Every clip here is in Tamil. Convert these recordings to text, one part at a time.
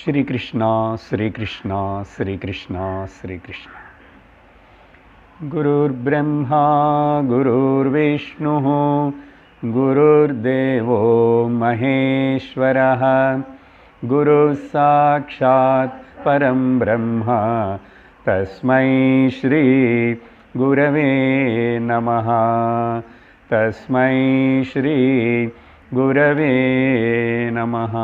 श्री कृष्णा श्री कृष्णा श्री कृष्णा श्री कृष्णा। गुरुर्ब्रह्मा गुरुर्विष्णुः गुरुर्देवो महेश्वरः गुरुः साक्षात् परं ब्रह्म तस्मै श्री गुरवे नमः। तस्मै श्री गुरवे नमः।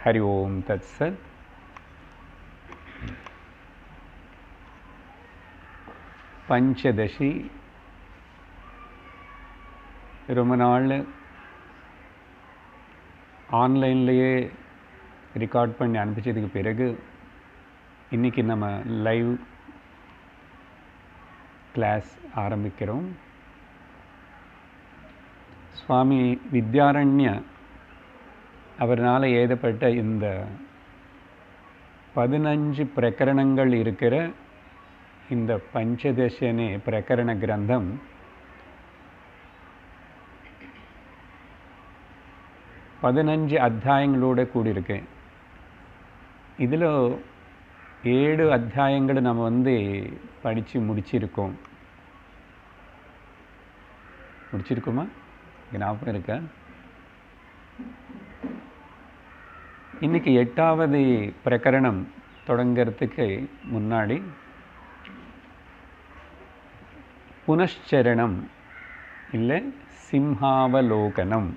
हरि ओम तत्सत्। पंचदशी ரொம்ப நாள் ஆன்லைன்லேயே ரெக்கார்ட் பண்ணி அனுப்பிச்சதுக்கு பிறகு இன்றைக்கி நம்ம லைவ் கிளாஸ் ஆரம்பிக்கிறோம். சுவாமி வித்யாரண்ய அவரால் எழுதப்பட்ட இந்த 15 பிரகரணங்கள் இருக்கிற இந்த பஞ்சதசனே பிரகரண கிரந்தம் பதினஞ்சு அத்தியாயங்களோடு கூடியிருக்கு. இதில் 7 அத்தியாயங்கள் நம்ம படித்து முடிச்சிருக்கோமா? ஞாபகம் இருக்கா? இன்றைக்கி 8வது பிரகரணம் தொடங்கிறதுக்கு முன்னாடி புனశ్చரணம் இல்லை சிம்ஹாவலோகனம்.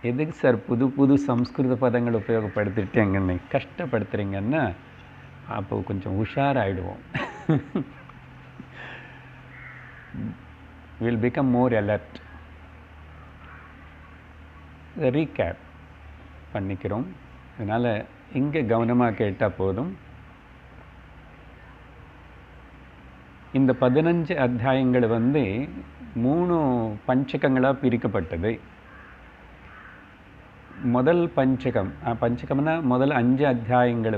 எதுக்கு சார் புது புது சம்ஸ்கிருத பதங்கள் உபயோகப்படுத்திட்டேங்கன்னு கஷ்டப்படுத்துகிறீங்கன்னா அப்போது கொஞ்சம் உஷாராயிடுவோம். Will become more alert. Recap பண்ணிக்கிறோம். அதனால் இங்கே கவனமாக கேட்டால் போதும். இந்த 15 அத்தியாயங்கள் 3 பஞ்சகங்களாக பிரிக்கப்பட்டது. முதல் பஞ்சகம்னா முதல் 5 அத்தியாயங்கள்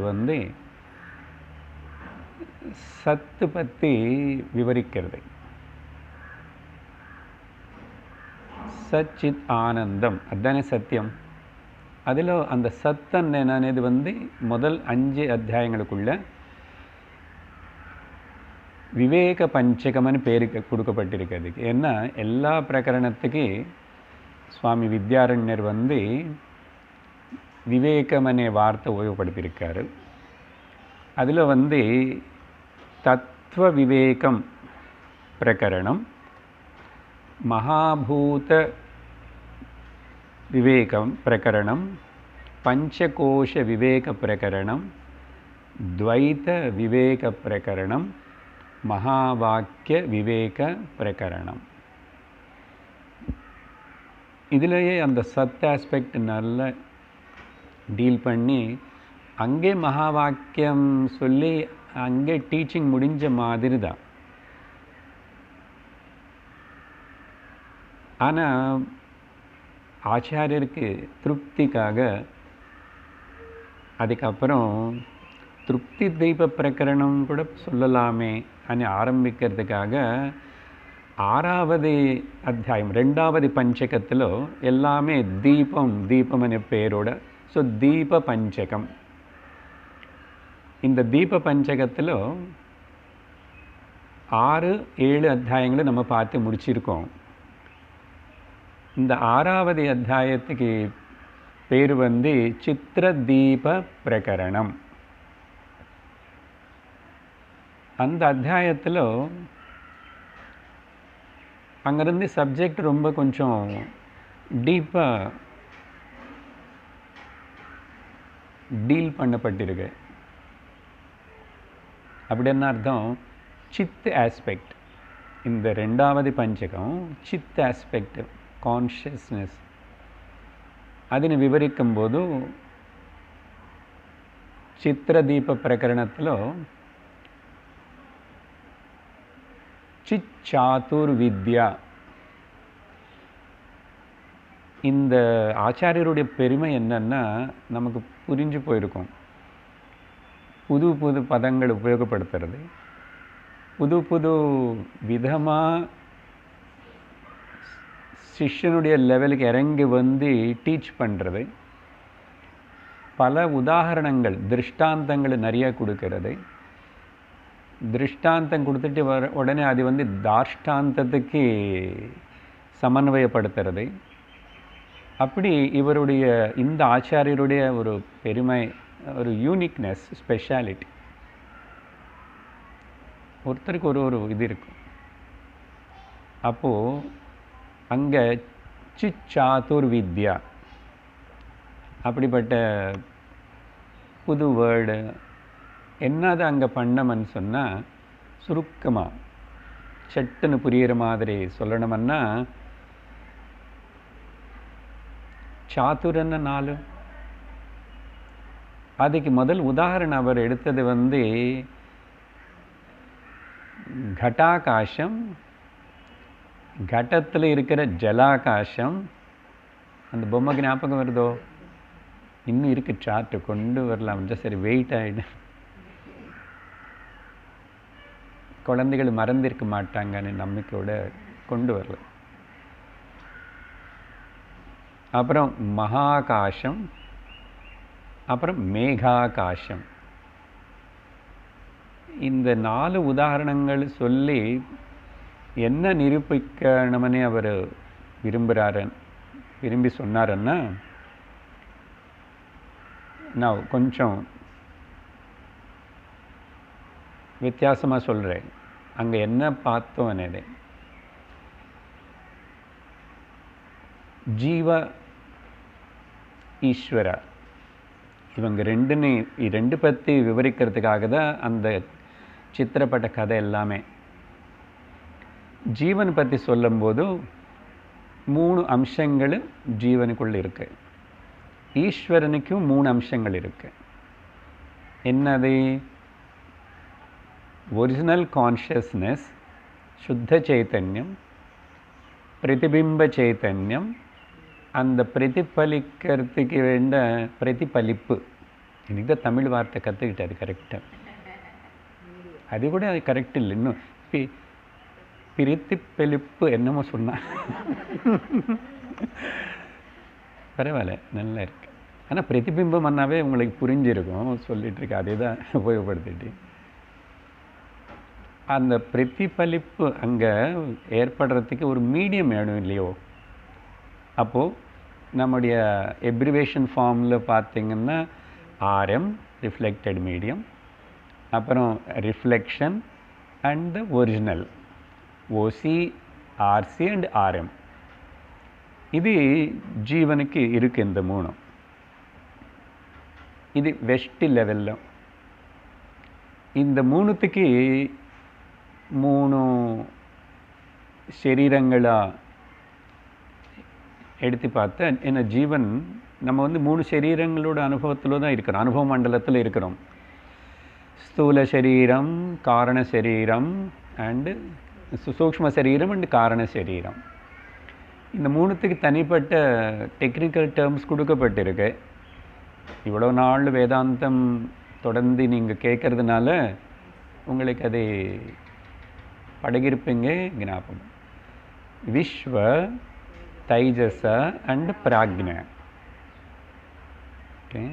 சத்து பற்றி விவரிக்கிறது. சச்சித் ஆனந்தம் அதுதானே சத்தியம். அதில் அந்த சத்தம் என்னது முதல் 5 அத்தியாயங்களுக்குள்ள விவேக பஞ்சகம்னு பேரு கொடுக்கப்பட்டிருக்கிறது. ஏன்னா எல்லா பிரகரணத்துக்கு சுவாமி வித்யாரண்யர் விவேகம் அనే வார்த்தை உபயோகப்படுத்தியிருக்காரு. அதில் தத்துவ விவேகம் பிரகரணம், மகாபூத விவேகம் பிரகரணம், பஞ்சகோஷ விவேக பிரகரணம், துவைத விவேக பிரகரணம், மகாவாக்கிய விவேக பிரகரணம். இதிலேயே அந்த சத் ஆஸ்பெக்ட் நல்லா டீல் பண்ணி அங்கே மகா வாக்கியம் சொல்லி அங்கே டீச்சிங் முடிஞ்ச மாதிரி தான். ஆனால் ஆச்சாரியருக்கு திருப்திக்காக அதுக்கப்புறம் திருப்தி தீப பிரகரணம் கூட சொல்லலாமே అని ஆரம்பிக்கிறதுக்காக 6வது அத்தியாயம் 2வது பஞ்சகத்தில் எல்லாமே தீபம் அనే பேரோட. ஸோ தீப பஞ்சகம். இந்த தீப பஞ்சகத்தில் 6-7 அத்தியாயங்களை நம்ம பார்த்து முடிச்சிருக்கோம். இந்த 6வது அத்தியாயத்துக்கு பேர் சித்திர தீப பிரகரணம். அந்த அத்தியாயத்தில் அங்கேருந்து சப்ஜெக்ட் ரொம்ப கொஞ்சம் டீப்பாக டீல் பண்ணப்பட்டிருக்கு. அப்படி என்ன அர்த்தம்? சித் ஆஸ்பெக்ட். இந்த 2வது பஞ்சகம் சித் ஆஸ்பெக்ட், கான்ஷியஸ்னஸ், அதனை விவரிக்கும்போது சித்திரதீப பிரகரணத்தில் சிச்சாதுர் வித்யா. இந்த ஆச்சாரியருடைய பெருமை என்னன்னா நமக்கு புரிஞ்சு போயிருக்கும். புது புது பதங்கள் உபயோகப்படுத்துறது, புது புது விதமாக சிஷ்யனுடைய லெவலுக்கு இறங்கி வந்து டீச் பண்ணுறது, பல உதாரணங்கள் திருஷ்டாந்தங்கள் நிறைய கொடுக்கறது, திருஷ்டாந்தம் கொடுத்துட்டு உடனே அது வந்து தாஷ்டாந்தத்துக்கு சமன்வயப்படுத்துறது. அப்படி இவருடைய இந்த ஆச்சாரியருடைய ஒரு பெருமை, ஒரு யூனிக்னஸ், ஸ்பெஷாலிட்டி. ஒருத்தருக்கு ஒரு இது இருக்கும். அப்போது அங்கே சிச்சாதுர் வித்யா அப்படிப்பட்ட புது வேர்டு என்னது அங்கே பண்ணமன்னு சொன்னால், சுருக்கமாக சட்டுன்னு புரிகிற மாதிரி சொல்லணுமன்னா, சாதுரன்னு 4. அதுக்கு முதல் உதாரணம் அவர் எடுத்தது வந்து கட்டாகாசம், கட்டத்தில் இருக்கிற ஜலாகாசம். அந்த பொம்மை ஞாபகம் வருதோ? இன்னும் இருக்கு, சார்ட்டு கொண்டு வரலாம், சரி வெயிட் ஆகிடு, குழந்தைகள் மறந்திருக்க மாட்டாங்கன்னு நம்பிக்கையோட கொண்டு வரல. அப்புறம் மகாகாசம், அப்புறம் மேகாகாசம். இந்த 4 உதாரணங்கள் சொல்லி என்ன நிரூபிக்கணும்னே அவர் விரும்பி சொன்னாருன்னா, நான் கொஞ்சம் வித்தியாசமாக சொல்கிறேன். அங்கே என்ன பார்த்தோம் என்னது, ஜீவ ஈஸ்வர இவங்க ரெண்டு பற்றி விவரிக்கிறதுக்காக தான் அந்த சித்திரப்பட்ட கதை எல்லாமே. ஜீவன் பற்றி சொல்லும்போது 3 அம்சங்கள் ஜீவனுக்குள்ள இருக்கு, ஈஸ்வரனுக்கும் 3 அம்சங்கள் இருக்கு. என்னது? ஒரிஜினல் கான்ஷியஸ்னஸ், சுத்த சைத்தன்யம், பிரதிபிம்ப சைத்தன்யம், அந்த பிரதிபலிக்கிறதுக்கு வேண்ட பிரதிபலிப்பு. இன்னைக்கு தான் தமிழ் வார்த்தை கற்றுக்கிட்டு, அது கரெக்டாக, அது கூட அது கரெக்ட் இல்லை இன்னும். பிரதிபலிப்பு என்னமோ சொன்னா, பரவாயில்ல, நல்லா இருக்கு. ஆனால் பிரதிபிம்பம் பண்ணாவே உங்களுக்கு புரிஞ்சிருக்கும், சொல்லிட்டு இருக்கு, அதே தான் உபயோகப்படுத்திட்டு. அந்த பிரதிபலிப்பு அங்கே ஏற்படுறதுக்கு ஒரு மீடியம் வேணும் இல்லையோ? அப்போது நம்முடைய எப்ரிவேஷன் ஃபார்மில் பார்த்திங்கன்னா ஆர்எம், ரிஃப்ளெக்டட் மீடியம், அப்புறம் reflection and original, OC, RC and RM. இது ஜீவனுக்கு இருக்குது இந்த 3. இது வெஸ்ட் லெவலில். இந்த 3த்துக்கு 3 சரீரங்களாக எடுத்து பார்த்தா என்ன, ஜீவன் நம்ம வந்து 3 சரீரங்களோட அனுபவத்தில் தான் இருக்கிறோம், அனுபவ மண்டலத்தில் இருக்கிறோம். ஸ்தூல சரீரம், காரண சரீரம் அண்டு சூக்ஷ்ம சரீரம் அண்டு காரண சரீரம். இந்த 3த்துக்கு தனிப்பட்ட டெக்னிக்கல் டேர்ம்ஸ் கொடுக்கப்பட்டிருக்கு. இவ்வளோ நாள் வேதாந்தம் தொடர்ந்து நீங்கள் கேட்கறதுனால உங்களுக்கு அது பழகிருப்பீங்க, ஞாபகம். விஸ்வ, தைஜச அண்ட் பிராக்ஞ. ஓகே.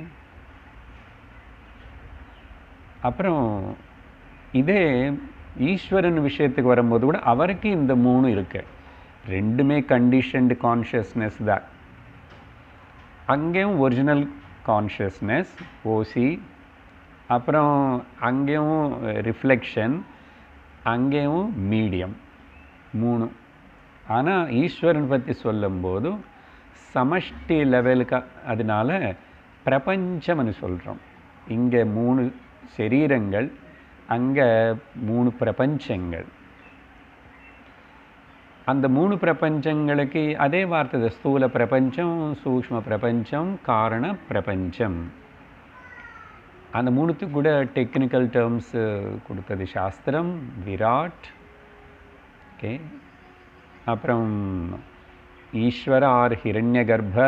அப்புறம் இதே ஈஸ்வரன் விஷயத்துக்கு வரும்போது கூட அவருக்கு இந்த 3 இருக்கு. 2மே கண்டிஷன்டு கான்ஷியஸ்னஸ் தான். அங்கேயும் ஒரிஜினல் கான்ஷியஸ்னஸ், ஓசி, அப்புறம் அங்கேயும் ரிஃப்ளெக்ஷன், அங்கேயும் மீடியம், 3. ஆனால் ஈஸ்வரன் பற்றி சொல்லும்போது சமஷ்டி லெவலுக்கு, அதனால பிரபஞ்சம்னு சொல்கிறோம். இங்கே 3 சரீரங்கள், அங்கே 3 பிரபஞ்சங்கள். அந்த 3 பிரபஞ்சங்களுக்கு அதே வார்த்தை, ஸ்தூல பிரபஞ்சம், சூக்ஷ்ம பிரபஞ்சம், காரண பிரபஞ்சம். அந்த 3த்துக்கு கூட டெக்னிக்கல் டேர்ம்ஸ் கொடுத்தது சாஸ்திரம். விராட், ஓகே, அப்புறம் ஈஸ்வர ஆர் ஹிரண்ய கர்ப்ப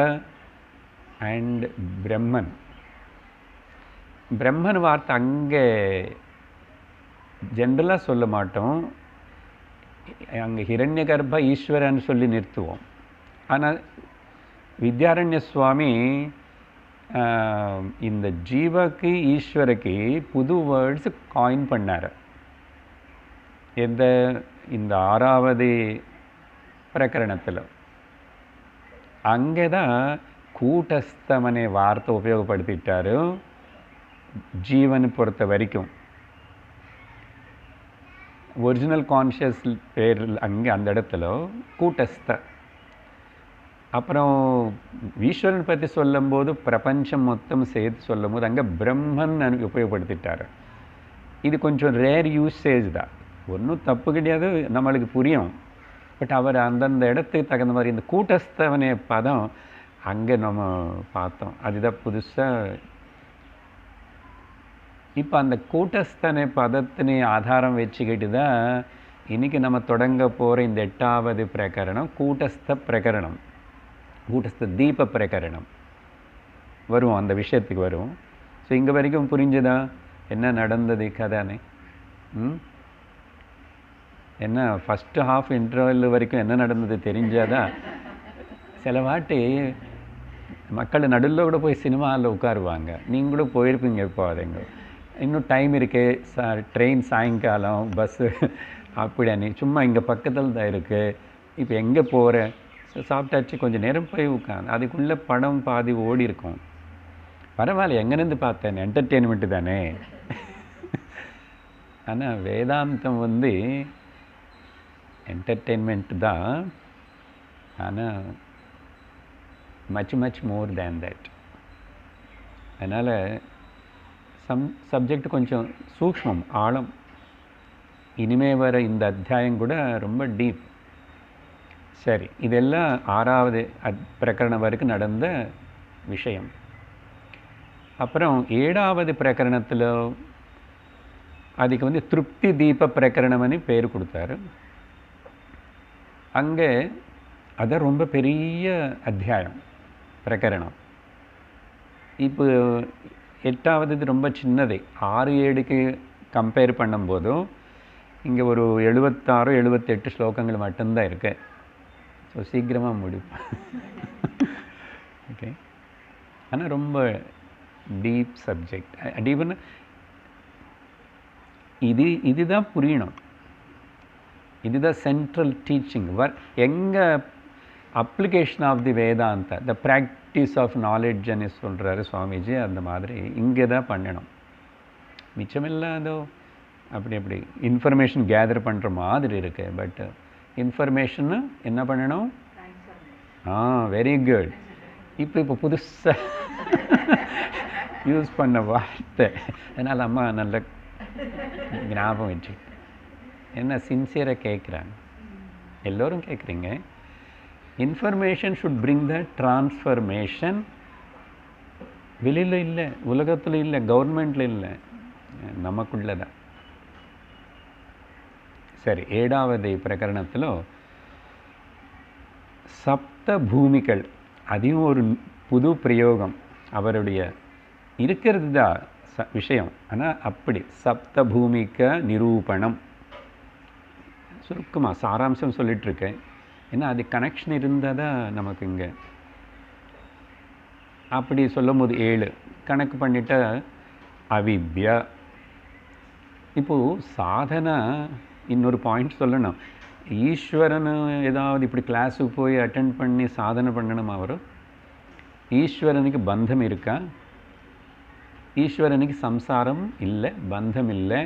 அண்ட் பிரம்மன். பிரம்மன் வார்த்தை அங்கே ஜென்ரலாக சொல்ல மாட்டோம், அங்கே ஹிரண்ய கர்ப்ப ஈஸ்வரன் சொல்லி நிறுத்துவோம். ஆனால் வித்யாரண்ய சுவாமி இந்த ஜீவக்கு ஈஸ்வரக்கு புது வேர்ட்ஸ் காயின் பண்ணார். இந்த 6வது பிரகரணத்தில் அங்கே தான் கூட்டஸ்தம் அనే வார்த்தை உபயோகப்படுத்திட்டாரு. ஜீவனை பொறுத்த வரைக்கும் ஒரிஜினல் கான்ஷியஸ் பேர் அங்கே அந்த இடத்துல கூட்டஸ்த. அப்புறம் ஈஸ்வரன் பற்றி சொல்லும்போது பிரபஞ்சம் மொத்தம் சேர்த்து சொல்லும்போது அங்கே பிரம்மன் உபயோகப்படுத்திட்டார். இது கொஞ்சம் ரேர் யூசேஜ் தான், ஒன்றும் தப்பு கிடையாது, நம்மளுக்கு புரியும். பட் அவர் அந்தந்த இடத்துக்கு தகுந்த மாதிரி இந்த கூட்டஸ்தவனே பதம் அங்கே நம்ம பார்த்தோம். அதுதான் புதுசாக. இப்போ அந்த கூட்டஸ்தனை பதத்தினை ஆதாரம் வச்சுக்கிட்டு தான் இன்றைக்கி நம்ம தொடங்க போகிற இந்த 8வது பிரகரணம் கூட்டஸ்த பிரகரணம், கூட்டஸ்த தீப பிரகரணம் வரும், அந்த விஷயத்துக்கு வரும். ஸோ இங்கே வரைக்கும் புரிஞ்சுதா என்ன நடந்தது கதானே? என்ன ஃபஸ்ட்டு ஹாஃப் இன்டர்வல் வரைக்கும் என்ன நடந்தது தெரிஞ்சாதான். சில வாட்டி மக்கள் நடுவில் கூட போய் சினிமாவில் உட்காருவாங்க. நீங்களும் போயிருப்பீங்க. இப்போ அதுங்க இன்னும் டைம் இருக்கு, ட்ரெயின் சாயங்காலம், பஸ்ஸு அப்படின்னு சும்மா இங்கே பக்கத்தில் தான் இருக்குது, இப்போ எங்கே போகிறேன், சாப்பிட்டாச்சு கொஞ்சம் நேரம் போய் உட்காந்து அதுக்குள்ளே படம் பாதி ஓடி இருக்கும். பரவாயில்ல, எங்கேருந்து பார்த்தேன், என்டர்டெயின்மெண்ட்டு தானே. ஆனால் வேதாந்தம் என்டர்டெயின்மெண்ட் தான், ஆனால் மச் மோர் தேன் தட். அதனால் சப்ஜெக்ட் கொஞ்சம் சூக்ஷ்மம், ஆழம். இனிமே வர இந்த அத்தியாயம் கூட ரொம்ப டீப். சரி, இதெல்லாம் 6வது பிரகரணம் வரைக்கும் நடந்த விஷயம். அப்புறம் 7வது பிரகரணத்தில் அதுக்கு திருப்தி தீப பிரகரணம்னு பேர் கொடுத்தாரு. அங்கே அது ரொம்ப பெரிய அத்தியாயம் பிரகரணம். இப்போ 8வது ரொம்ப சின்னது, 6-7க்கு கம்பேர் பண்ணும்போதும் இங்கே ஒரு 76-78 ஸ்லோகங்கள் மட்டும்தான் இருக்கு. ஸோ சீக்கிரமாக முடிப்பேன். ஓகே, ஆனால் ரொம்ப டீப் சப்ஜெக்ட். டீப்னு இதுதான் புரியணும். இதுதான் சென்ட்ரல் டீச்சிங். எங்கே application of the Vedanta, the practice of நாலேஜ்னு சொல்கிறாரு சுவாமிஜி. அந்த மாதிரி இங்கே தான் பண்ணணும். மிச்சமெல்லாம் அதோ அப்படி இன்ஃபர்மேஷன் கேதர் பண்ணுற மாதிரி இருக்கு. பட் இன்ஃபர்மேஷன்னு என்ன பண்ணணும்? Very good. இப்போ புதுசாக யூஸ் பண்ண வார்த்தை, அதனால் அம்மா நல்ல ஞாபகம் வச்சு என்ன சின்சியராக கேட்குறாங்க, எல்லோரும் கேட்குறீங்க. Information should bring the transformation. வெளியில் இல்லை, உலகத்தில் இல்லை, கவர்மெண்ட்டில் இல்லை, நமக்குள்ளே தான். சரி, 7வது பிரகரணத்தில் சப்த பூமிகள், அதையும் ஒரு புது பிரயோகம். அவருடைய இருக்கிறது தான் விஷயம், ஆனால் அப்படி சப்த பூமிக்க நிரூபணம். சுருக்கமாக சாராம்சம் சொல்லிகிட்ருக்கேன். ஏன்னா அது கனெக்ஷன் இருந்தால் தான் நமக்கு இங்கே. அப்படி சொல்லும் போது 7 கணக்கு பண்ணிட்ட அவித்யா. இப்போது சாதனை, இன்னொரு பாயிண்ட் சொல்லணும். ஈஸ்வரன் ஏதாவது இப்படி கிளாஸுக்கு போய் அட்டெண்ட் பண்ணி சாதனை பண்ணணுமா? அவர் ஈஸ்வரனுக்கு பந்தம் இருக்கா? ஈஸ்வரனுக்கு சம்சாரம் இல்லை, பந்தம் இல்லை.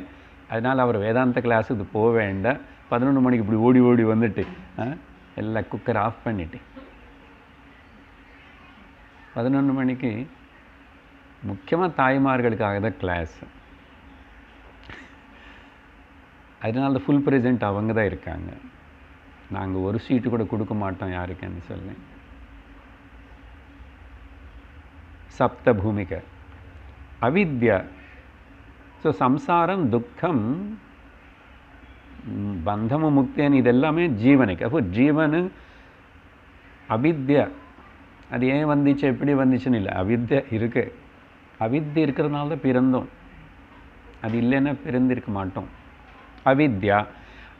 அதனால் அவர் வேதாந்த கிளாஸுக்கு போக வேண்டாம். 11 மணிக்கு இப்படி ஓடி ஓடி வந்துட்டு எல்லாம் குக்கர் ஆஃப் பண்ணிட்டு 11 மணிக்கு முக்கியமாக தாய்மார்களுக்காக தான் கிளாஸ். அதனால தான் ஃபுல் ப்ரெசென்ட் அவங்க தான் இருக்காங்க. நாங்கள் ஒரு சீட்டு கூட கொடுக்க மாட்டோம் யாருக்குன்னு சொல்லி. சப்த பூமிக அவித்யா. ஸோ சம்சாரம், துக்கம், பந்தமு, முக்தியன், இது எல்லாமே ஜீவனுக்கு. அப்போ ஜீவனு அவித்யா. அது ஏன் வந்துச்சு, எப்படி வந்துச்சுன்னு இல்லை, அவித்யா இருக்கு. அவித்யா இருக்கிறதுனால தான் பிறந்தோம். அது இல்லைன்னா பிறந்திருக்க மாட்டோம். அவித்யா.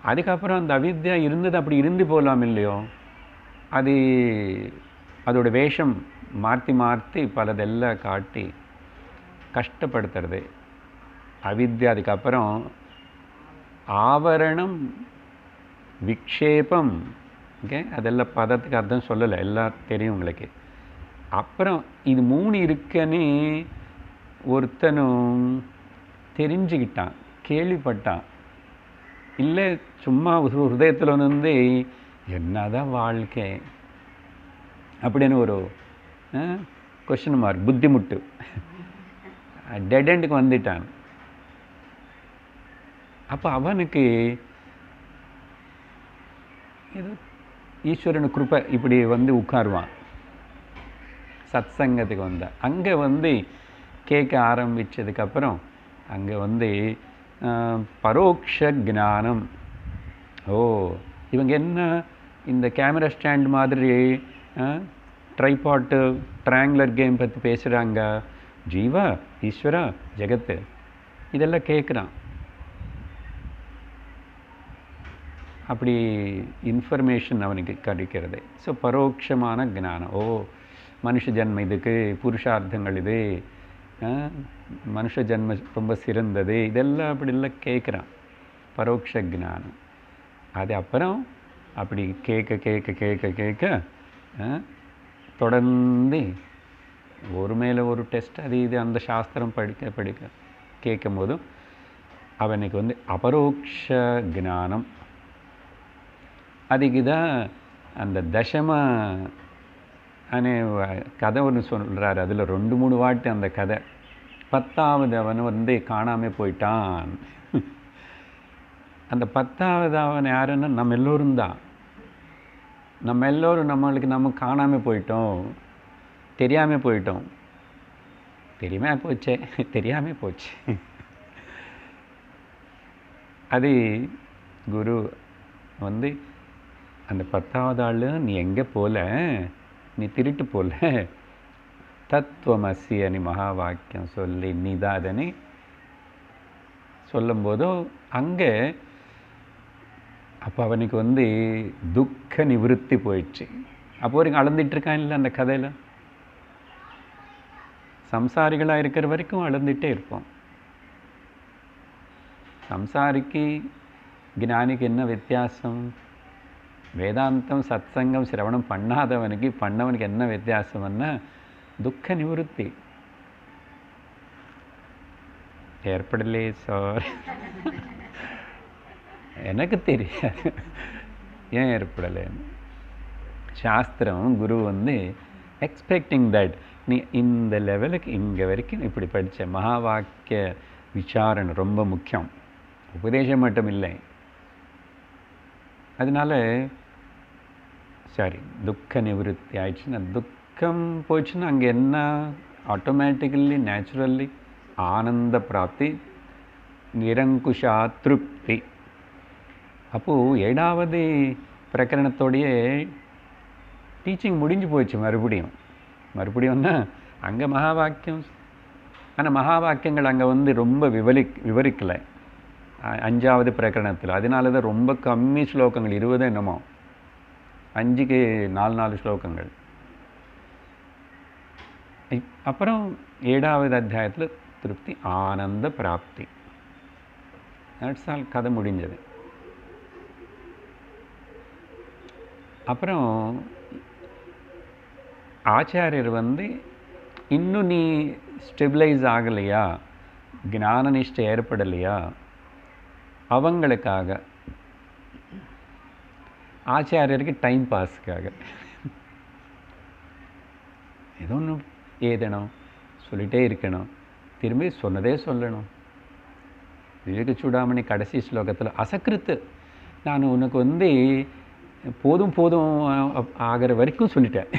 அதுக்கப்புறம் அந்த அவித்யா இருந்தது அப்படி இருந்து போகலாம் இல்லையோ, அது அதோட வேஷம் மாற்றி மாற்றி பலதெல்லாம் காட்டி கஷ்டப்படுத்துறது. அவித்யா. அதுக்கப்புறம் ஆவரணம், விக்ஷேபம். ஓகே, அதெல்லாம் பதத்துக்கு அர்த்தம் சொல்லலை, எல்லாம் தெரியும் உங்களுக்கு. அப்புறம் இது 3 இருக்குன்னு ஒருத்தனும் தெரிஞ்சுக்கிட்டான், கேள்விப்பட்டான். இல்லை சும்மா ஹிருதயத்தில் வந்து என்னதான் வாழ்க்கை அப்படின்னு ஒரு கொஸ்டின் மார்க், புத்திமுட்டு, டெட் எண்டுக்கு வந்துட்டான். அப்போ அவனுக்கு இது ஈஸ்வரன் கிருபை, இப்படி வந்து உட்காருவான். சத் சங்கத்துக்கு வந்தான். அங்கே வந்து கேட்க ஆரம்பித்ததுக்கப்புறம் அங்கே வந்து பரோக்ஷ ஞானம். ஓ, இவங்க என்ன இந்த கேமரா ஸ்டாண்ட் மாதிரி ட்ரைபாட்டு ட்ரையாங்குலர் கேம் பற்றி பேசுகிறாங்க, ஜீவா ஈஸ்வரா ஜெகத்து, இதெல்லாம் கேட்குறான். அப்படி இன்ஃபர்மேஷன் அவனுக்கு கிடைக்கிறது. ஸோ பரோட்சமான ஞானம். ஓ, மனுஷ ஜென்மம் இதுக்கு, புருஷார்த்தங்கள் இது, மனுஷ ஜென்ம ரொம்ப சிறந்தது, இதெல்லாம் அப்படிலாம் கேட்குறான். பரோட்ச ஞானம். அது அப்புறம் அப்படி கேட்க கேட்க கேட்க கேட்க தொடர்ந்து ஒரு மேலே ஒரு டெஸ்ட், அது இது அந்த சாஸ்திரம் படிக்க படிக்க கேட்கும் போதும் அவனுக்கு வந்து அபரோக்ஷ ஞானம். அதுக்கு தான் அந்த தசம அனே கதை ஒன்று சொல்கிறார். அதில் 2-3 வாட்டி அந்த கதை. 10வது அவன் வந்து காணாமல் போயிட்டான். அந்த 10வது அவன் யாருன்னா நம்ம எல்லோரும் தான். நம்ம எல்லோரும் நம்ம காணாமல் போயிட்டோம், தெரியாமல் போயிட்டோம். தெரியாமல் போச்சே, தெரியாமல் போச்சு. அது குரு வந்து அந்த 10வது ஆள், நீ எங்கே போல, நீ திருட்டு போல, தத்துவமசி அனி மகா வாக்கியம் சொல்லி நீதாதனி சொல்லும்போதோ அங்கே அப்போ அவனுக்கு வந்து துக்க நிவிருத்தி போயிடுச்சு. அப்போ வரைக்கும் அழுந்துட்டு இருக்கான் இல்லை அந்த கதையில். சம்சாரிகளாக இருக்கிற வரைக்கும் அழுந்துகிட்டே இருப்போம். சம்சாரிக்கு ஞானிக்கு என்ன வித்தியாசம்? வேதாந்தம் சத்சங்கம் சிரவணம் பண்ணாதவனுக்கு பண்ணவனுக்கு என்ன வித்தியாசம்னா துக்க நிவೃತ್ತಿ ஏற்படலையே சார். எனக்கு தெரியாது ஏன் ஏற்படலைன்னு. சாஸ்திரம் குரு வந்து எக்ஸ்பெக்டிங் தட் நீ இந்த லெவலுக்கு இங்கே வரைக்கும் இப்படி படித்த மகா வாக்கிய விசாரணை ரொம்ப முக்கியம், உபதேசம் மட்டும் இல்லை. அதனால சரி, துக்க நிவೃತ್ತಿ ஆயிடுச்சுன்னா, துக்கம் போயிடுச்சுன்னா அங்கே என்ன ஆட்டோமேட்டிக்கலி நேச்சுரல்லி ஆனந்த பிராப்தி, நிரங்குஷா திருப்தி. அப்போது 7வது பிரகரணத்தோடைய டீச்சிங் முடிஞ்சு போயிடுச்சு. மறுபடியும்னா அங்கே மகா வாக்கியம். ஆனால் மகா வாக்கியங்கள் அங்கே வந்து ரொம்ப விவரிக்கலை 5வது பிரகரணத்தில். அதனால தான் ரொம்ப கம்மி ஸ்லோகங்கள், 20 என்னமோ, 5க்கு 4 ஸ்லோகங்கள். அப்புறம் 7வது அத்தியாயத்தில் திருப்தி, ஆனந்த பிராப்தி. தட்ஸ் ஆல், கதை முடிஞ்சது. அப்புறம் ஆச்சாரியர் வந்து இன்னும் நீ ஸ்டெபிளைஸ் ஆகலையா, ஞான நிஷ்டை ஏற்படலையா, அவங்களுக்காக ஆச்சாரியருக்கு டைம் பாஸுக்காக ஏதோ ஒன்று ஏதணும், சொல்லிகிட்டே இருக்கணும், திரும்பி சொன்னதே சொல்லணும். விவேக சூடாமணி கடைசி ஸ்லோகத்தில் அசக்கிருத்து, நான் உனக்கு வந்து போதும் போதும் ஆகிற வரைக்கும் சொல்லிட்டேன்.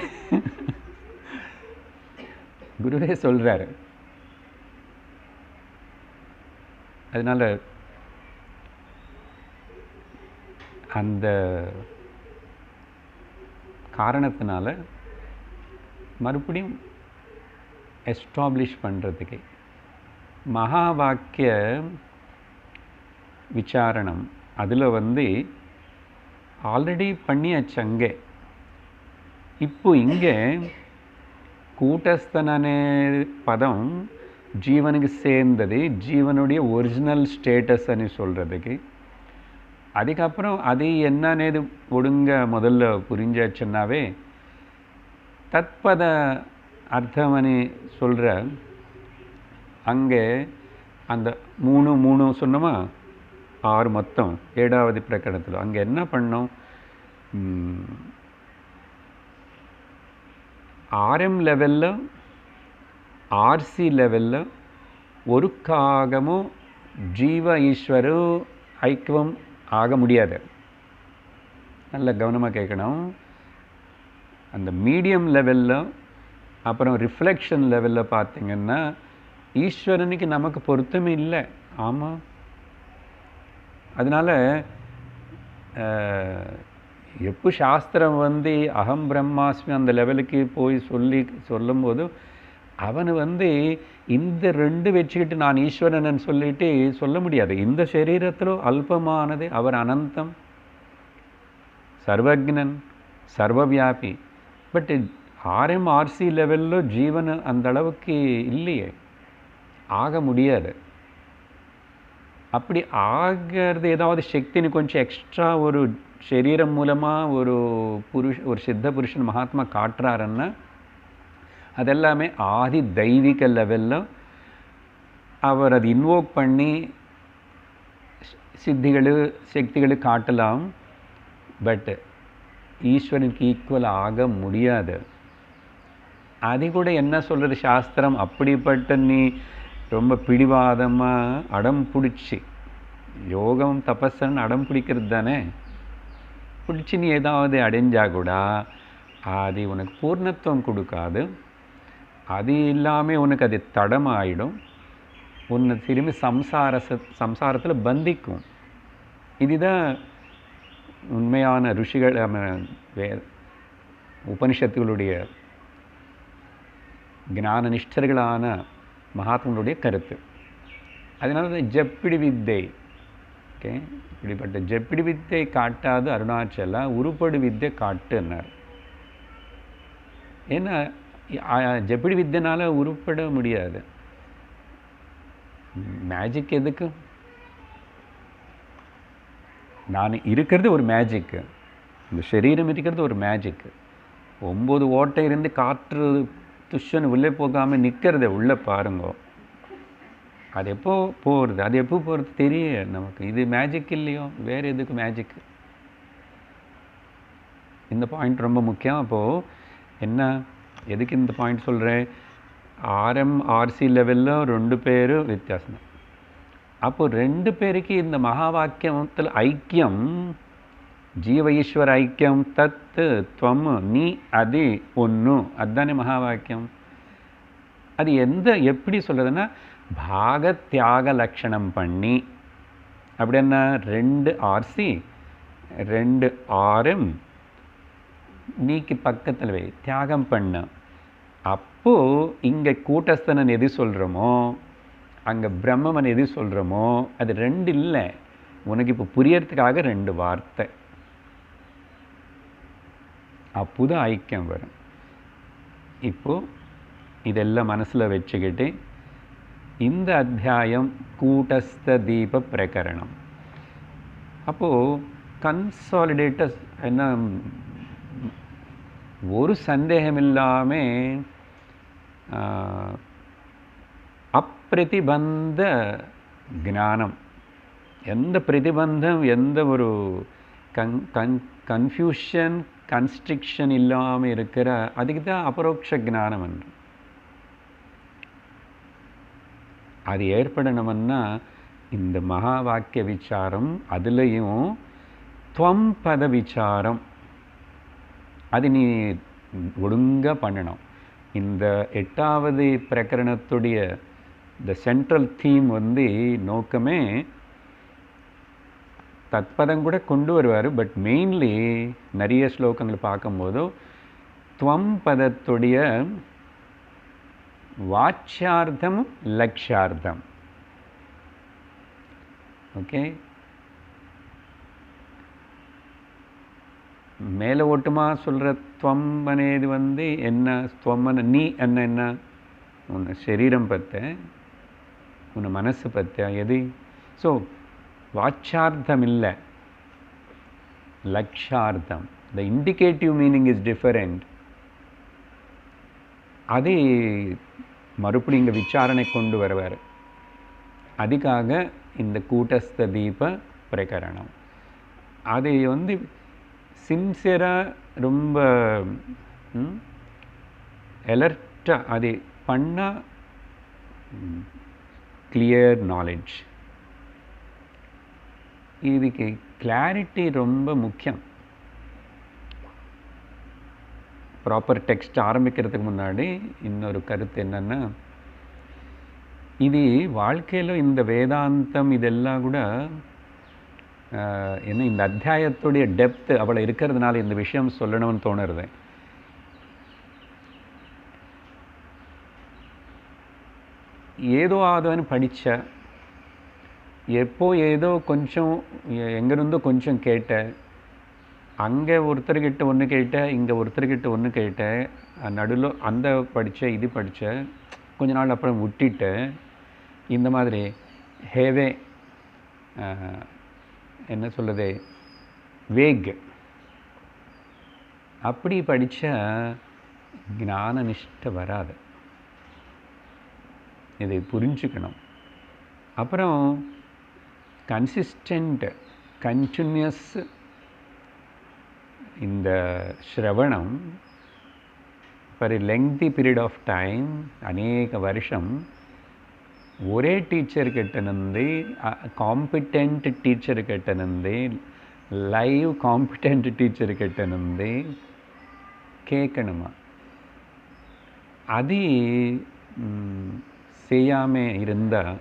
குருவே சொல்கிறாரு. அதனால் அந்த காரணத்தினால மறுபடியும் எஸ்டாப்ளிஷ் பண்ணுறதுக்கு மகா வாக்கிய விசாரணம் அதில் வந்து ஆல்ரெடி பண்ணியாச்சு. அங்கே இப்போ இங்கே கூட்டஸ்தன் அనే பதம் ஜீவனுக்கு சேர்ந்தது, ஜீவனுடைய ஒரிஜினல் ஸ்டேட்டஸ் అని சொல்கிறதுக்கு. அதுக்கப்புறம் அது என்னன்னது ஒழுங்க முதல்ல புரிஞ்சாச்சுன்னாவே தத்பத அர்த்தமனு சொல்கிற அங்கே அந்த மூணு சொன்னோமா, 6 மொத்தம் 7வது பிரகரணத்தில் அங்கே என்ன பண்ணோம், ஆர்எம் லெவலில் ஆர்சி லெவலில் ஒரு காகமும் ஜீவ ஈஸ்வரும் ஐக்கியம் ஆக முடியாது. நல்ல கவனமாக கேட்கணும். அந்த மீடியம் லெவலில் அப்புறம் ரிஃப்ளெக்ஷன் லெவலில் பார்த்திங்கன்னா ஈஸ்வரனுக்கு நமக்கு பொருத்தமே இல்லை. ஆமாம், அதனால் எப்போ சாஸ்திரம் வந்து அகம் பிரம்மாஸ்மி அந்த லெவலுக்கு போய் சொல்லும்போது அவன் வந்து இந்த 2 வச்சுக்கிட்டு நான் ஈஸ்வரன் சொல்லிட்டு சொல்ல முடியாது. இந்த சரீரத்தில் அல்பமானது, அவர் அனந்தம், சர்வஜ்ஞன், சர்வவியாபி. பட் ஆர்எம் ஆர்சி லெவலில் ஜீவன் அந்த அளவுக்கு இல்லையே, ஆக முடியாது. அப்படி ஆகிறது ஏதாவது சக்தின்னு கொஞ்சம் எக்ஸ்ட்ரா ஒரு சரீரம் மூலமாக ஒரு சித்த புருஷன் மகாத்மா காட்டுறாருன்னா அதெல்லாமே ஆதி தெய்வீக லெவலில் அவர் அது இன்வோக் பண்ணி சக்திகளை காட்டலாம். பட் ஈஸ்வரனுக்கு ஈக்குவல் ஆக முடியாது. அது கூட என்ன சொல்கிறது சாஸ்திரம், அப்படிப்பட்ட நீ ரொம்ப பிடிவாதமாக அடம் பிடிச்சி யோகம் தபஸ்ன்னு அடம் பிடிக்கிறது தானே, பிடிச்சி நீ ஏதாவது அடைஞ்சால் கூட அது உனக்கு பூர்ணத்துவம் கொடுக்காது. அது இல்லாமல் உனக்கு அது தடமாயிடும், உன்னை திரும்பி சம்சாரத்தில் பந்திக்கும். இதுதான் உண்மையான ருஷிகள் உபனிஷத்துகளுடைய ஞான நிஷ்டர்களான மகாத்மனுடைய கருத்து. அதனால தான் ஜப்பிடி வித்தை, ஓகே, இப்படிப்பட்ட ஜப்பிடி வித்தை காட்டாது அருணாச்சலா, உருப்படு வித்தை காட்டுன்னார். ஏன்னா ஜப்பிடி வித்தைனால உருப்பட முடியாது. மேஜிக் எதுக்கு? நான் இருக்கிறது ஒரு மேஜிக்கு, இந்த சரீரம் இருக்கிறது ஒரு மேஜிக்கு. 9 ஓட்டை இருந்து காற்று துஷன் உள்ளே போகாமல் நிற்கிறத உள்ளே பாருங்கோ, அது எப்போ போகிறது, அது எப்போ போகிறது தெரிய நமக்கு. இது மேஜிக் இல்லையோ, வேறு எதுக்கு மேஜிக்கு? இந்த பாயிண்ட் ரொம்ப முக்கியம். அப்போது என்ன, எதுக்கு இந்த பாயிண்ட் சொல்கிறேன், ஆர்எம் ஆர்சி லெவலில் 2 பேர் வித்தியாசம். அப்போது 2 பேருக்கு இந்த மகா வாக்கியத்தில் ஐக்கியம், ஜீவ ஈஸ்வர ஐக்கியம், தத்து துவம் நீ அது ஒன்று, அதுதானே மகா வாக்கியம். அது எப்படி சொல்கிறதுன்னா பாக தியாக லட்சணம் பண்ணி, அப்படின்னா 2 ஆர்சி 2 ஆர்எம் நீக்கு பக்கத்தில் வை, தியாகம் பண்ண. அப்போது இங்கே கூட்டஸ்தனன் எது சொல்கிறோமோ, அங்கே பிரம்மன் எது சொல்கிறோமோ, அது 2 இல்லை. உனக்கு இப்போ புரியறதுக்காக 2 வார்த்தை, அப்போதான் ஐக்கியம் வரும். இப்போது இதெல்லாம் மனசில் வச்சுக்கிட்டு இந்த அத்தியாயம் கூட்டஸ்த தீப பிரகரணம். அப்போது கன்சாலிடேட்டஸ் என்ன, ஒரு சந்தேகம் இல்லாமல் அப்பிரதிபந்த ஞானம், எந்த பிரதிபந்தம், எந்த ஒரு கன்ஃபியூஷன் கன்ஸ்ட்ரிக்ஷன் இல்லாமல் இருக்கிற, அதுக்கு தான் அபரோக்ஷ ஞானம் என்று. அது ஏற்படணும்னா இந்த மகா வாக்கிய விசாரம், அதுலேயும் துவம் பத விசாரம், அது நீ ஒழுங்காக பண்ணணும். இந்த 8வது பிரகரணத்துடைய இந்த சென்ட்ரல் தீம் நோக்கமே தத்பதம் கூட கொண்டு வருவார். பட் மெயின்லி நிறைய ஸ்லோகங்கள் பார்க்கும்போது துவம் பதத்துடைய வாச்யார்த்தம் லக்ஷார்த்தம், ஓகே. மேலே ஓட்டமாக சொல்கிற துவம் అనేది வந்து என்ன துவம் நீ என்ன உன் சரீரம் பற்ற உன் மனசு பற்ற எது ஸோ வாச்சார்த்தம் இல்லை லக்ஷார்த்தம் த இண்டிகேட்டிவ் மீனிங் இஸ் டிஃபரெண்ட் அது மறுபடியும் இங்கே விசாரணை கொண்டு வருவார் அதுக்காக இந்த கூட்டஸ்த தீப பிரகரணம் அது வந்து சின்சியராக ரொம்ப அலர்ட்டாக அது பண்ணால் கிளியர் நாலேஜ் இதுக்கு கிளாரிட்டி ரொம்ப முக்கியம் ப்ராப்பர் டெக்ஸ்ட் ஆரம்பிக்கிறதுக்கு முன்னாடி இன்னொரு கருத்து என்னென்னா இது வாழ்க்கையில் இந்த வேதாந்தம் இதெல்லாம் கூட என்ன இந்த அத்தியாயத்துடைய டெப்த் அவளை இருக்கிறதுனால இந்த விஷயம் சொல்லணும்னு தோணுறது ஏதோ ஆதவன் படித்த எப்போ ஏதோ கொஞ்சம் எங்கேருந்தோ கொஞ்சம் கேட்டேன் அங்கே ஒருத்தர்கிட்ட ஒன்று கேட்டேன் இங்கே ஒருத்தர்கிட்ட ஒன்று கேட்டேன் நடுவில் அந்த படித்தேன் இது படித்தேன் கொஞ்ச நாள் அப்புறம் விட்டுட்டேன் இந்த மாதிரி ஹேவே என்ன சொல்லுது வேக் அப்படி படித்தா ஞான நிஷ்டை வராது இதை புரிஞ்சுக்கணும் அப்புறம் கன்சிஸ்டன்ட் கண்டினியூஸ் இந்த ஸ்ரவணம் for a lengthy period of time அநேக வருஷம் ஒரே டீச்சர்கிட்ட இருந்து காம்பிட்டென்ட் டீச்சர்கிட்ட இருந்து லைவ் காம்பிட்டென்ட் டீச்சர்கிட்ட இருந்து கேட்கணுமா அது செய்யாமல் இருந்தால்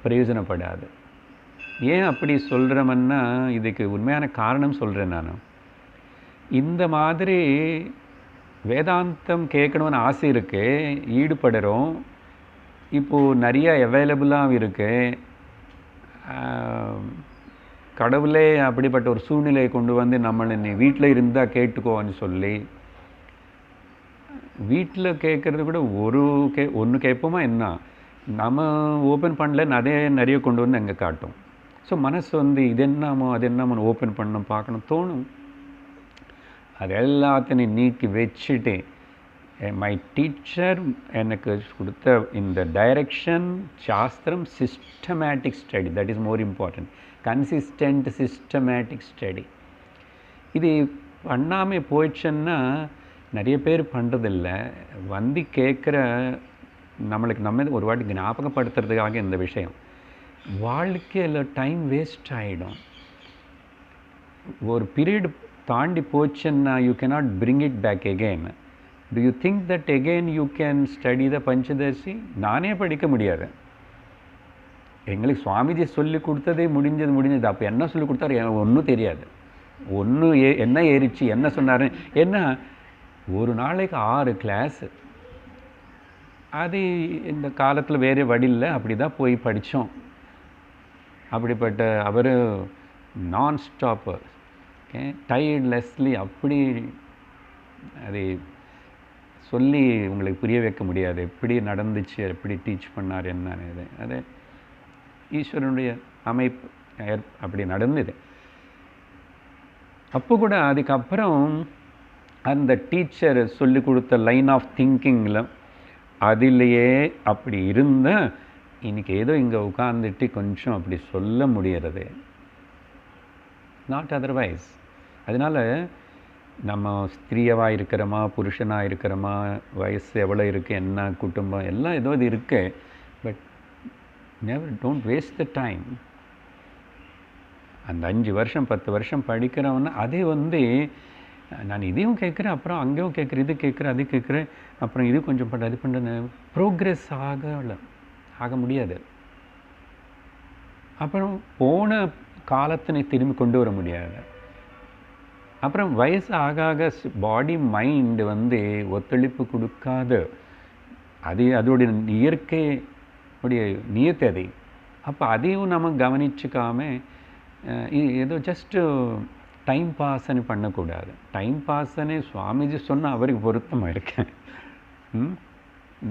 பிரயோஜனப்படாது ஏன் அப்படி சொல்கிறோம்னா இதுக்கு உண்மையான காரணம் சொல்கிறேன் நான் இந்த மாதிரி வேதாந்தம் கேட்கணும்னு ஆசை இருக்குது ஈடுபடுறோம் இப்போது நிறைய அவைலபிளாக இருக்குது கடவுளே அப்படிப்பட்ட ஒரு சூழ்நிலையை கொண்டு வந்து நம்மளை நீ வீட்டில் இருந்தால் கேட்டுக்கோன்னு சொல்லி வீட்டில் கேட்குறது கூட ஒன்று கேட்போமா என்ன நம்ம ஓப்பன் பண்ணல நிறைய கொண்டு வந்து அங்கே காட்டும் ஸோ மனசு வந்து இது என்னமோ அது என்னமோ ஓப்பன் பண்ணணும் பார்க்கணும் தோணும் அது எல்லாத்தையும் நீக்கி வச்சுட்டு மை டீச்சர் எனக்கு கொடுத்த இந்த டைரக்ஷன் சாஸ்திரம் systematic study that is more important consistent systematic study இது பண்ணாமல் போயிடுச்சுன்னா நிறைய பேர் பண்ணுறதில்ல வந்து கேட்குற நம்மளுக்கு நம்ம ஒரு வாட்டி ஞாபகப்படுத்துறதுக்காக இந்த விஷயம் வாழ்க்கையில் டைம் வேஸ்ட் ஆகிடும் ஒரு பீரியட் தாண்டி போச்சுன்னா you cannot bring it back again to you think that again you can study the Panchadasi நானே படிக்க முடியாது எங்களுக்கு சுவாமிஜி சொல்லி கொடுத்ததே முடிஞ்சது அப்போ என்ன சொல்லி கொடுத்தாரு எனக்கு ஒன்றும் தெரியாது என்ன ஏறிச்சு என்ன சொன்னார் என்ன ஒரு நாளைக்கு 6 கிளாஸு அது இந்த காலத்தில் வேறு வழியில் அப்படி தான் போய் படித்தோம் அப்படிப்பட்ட அவர் நான் ஸ்டாப்பர் ஓகே டயர்ட்லெஸ்லி அப்படி அது சொல்லி உங்களுக்கு புரிய வைக்க முடியாது எப்படி நடந்துச்சு எப்படி டீச் பண்ணார் என்னன்னு அது ஈஸ்வரனுடைய அமைப்பு அப்படி நடந்தது அப்போ கூட அதுக்கப்புறம் அந்த டீச்சர் சொல்லி கொடுத்த லைன் ஆஃப் திங்கிங்கில் அதிலேயே அப்படி இருந்தால் இன்றைக்கி ஏதோ இங்கே உட்காந்துட்டு கொஞ்சம் அப்படி சொல்ல முடியறது நாட் அதர்வைஸ் அதனால் நம்ம ஸ்திரீயவாக இருக்கிறோமா புருஷனாக இருக்கிறோமா வயசு எவ்வளோ இருக்குது என்ன குடும்பம் எல்லாம் ஏதோ இது இருக்குது but never don't waste the time அந்த 5 வருஷம் 10 வருஷம் படிக்கிறவன்னா அதே வந்து நான் இதையும் கேட்குறேன் அப்புறம் அங்கேயும் கேட்குறேன் இது கேட்குறேன் அது கேட்குறேன் அப்புறம் இது கொஞ்சம் பண்ண அது பண்ணுறேன்னு ப்ரோக்ரெஸ் ஆக முடியாது அப்புறம் போன காலத்தினை திரும்பி கொண்டு வர முடியாது அப்புறம் வயசு ஆக பாடி மைண்டு வந்து ஒத்துழைப்பு கொடுக்காது அதோடைய இயற்கையுடைய நியத்தை அதை அப்போ அதையும் நம்ம கவனிச்சுக்காம ஏதோ ஜஸ்ட்டு டைம் பாஸ்ன்னு பண்ணக்கூடாது. டைம் பாஸ்ன்னு சுவாமிஜி சொன்னால் அவருக்கு பொருத்தமாக இருக்கேன்.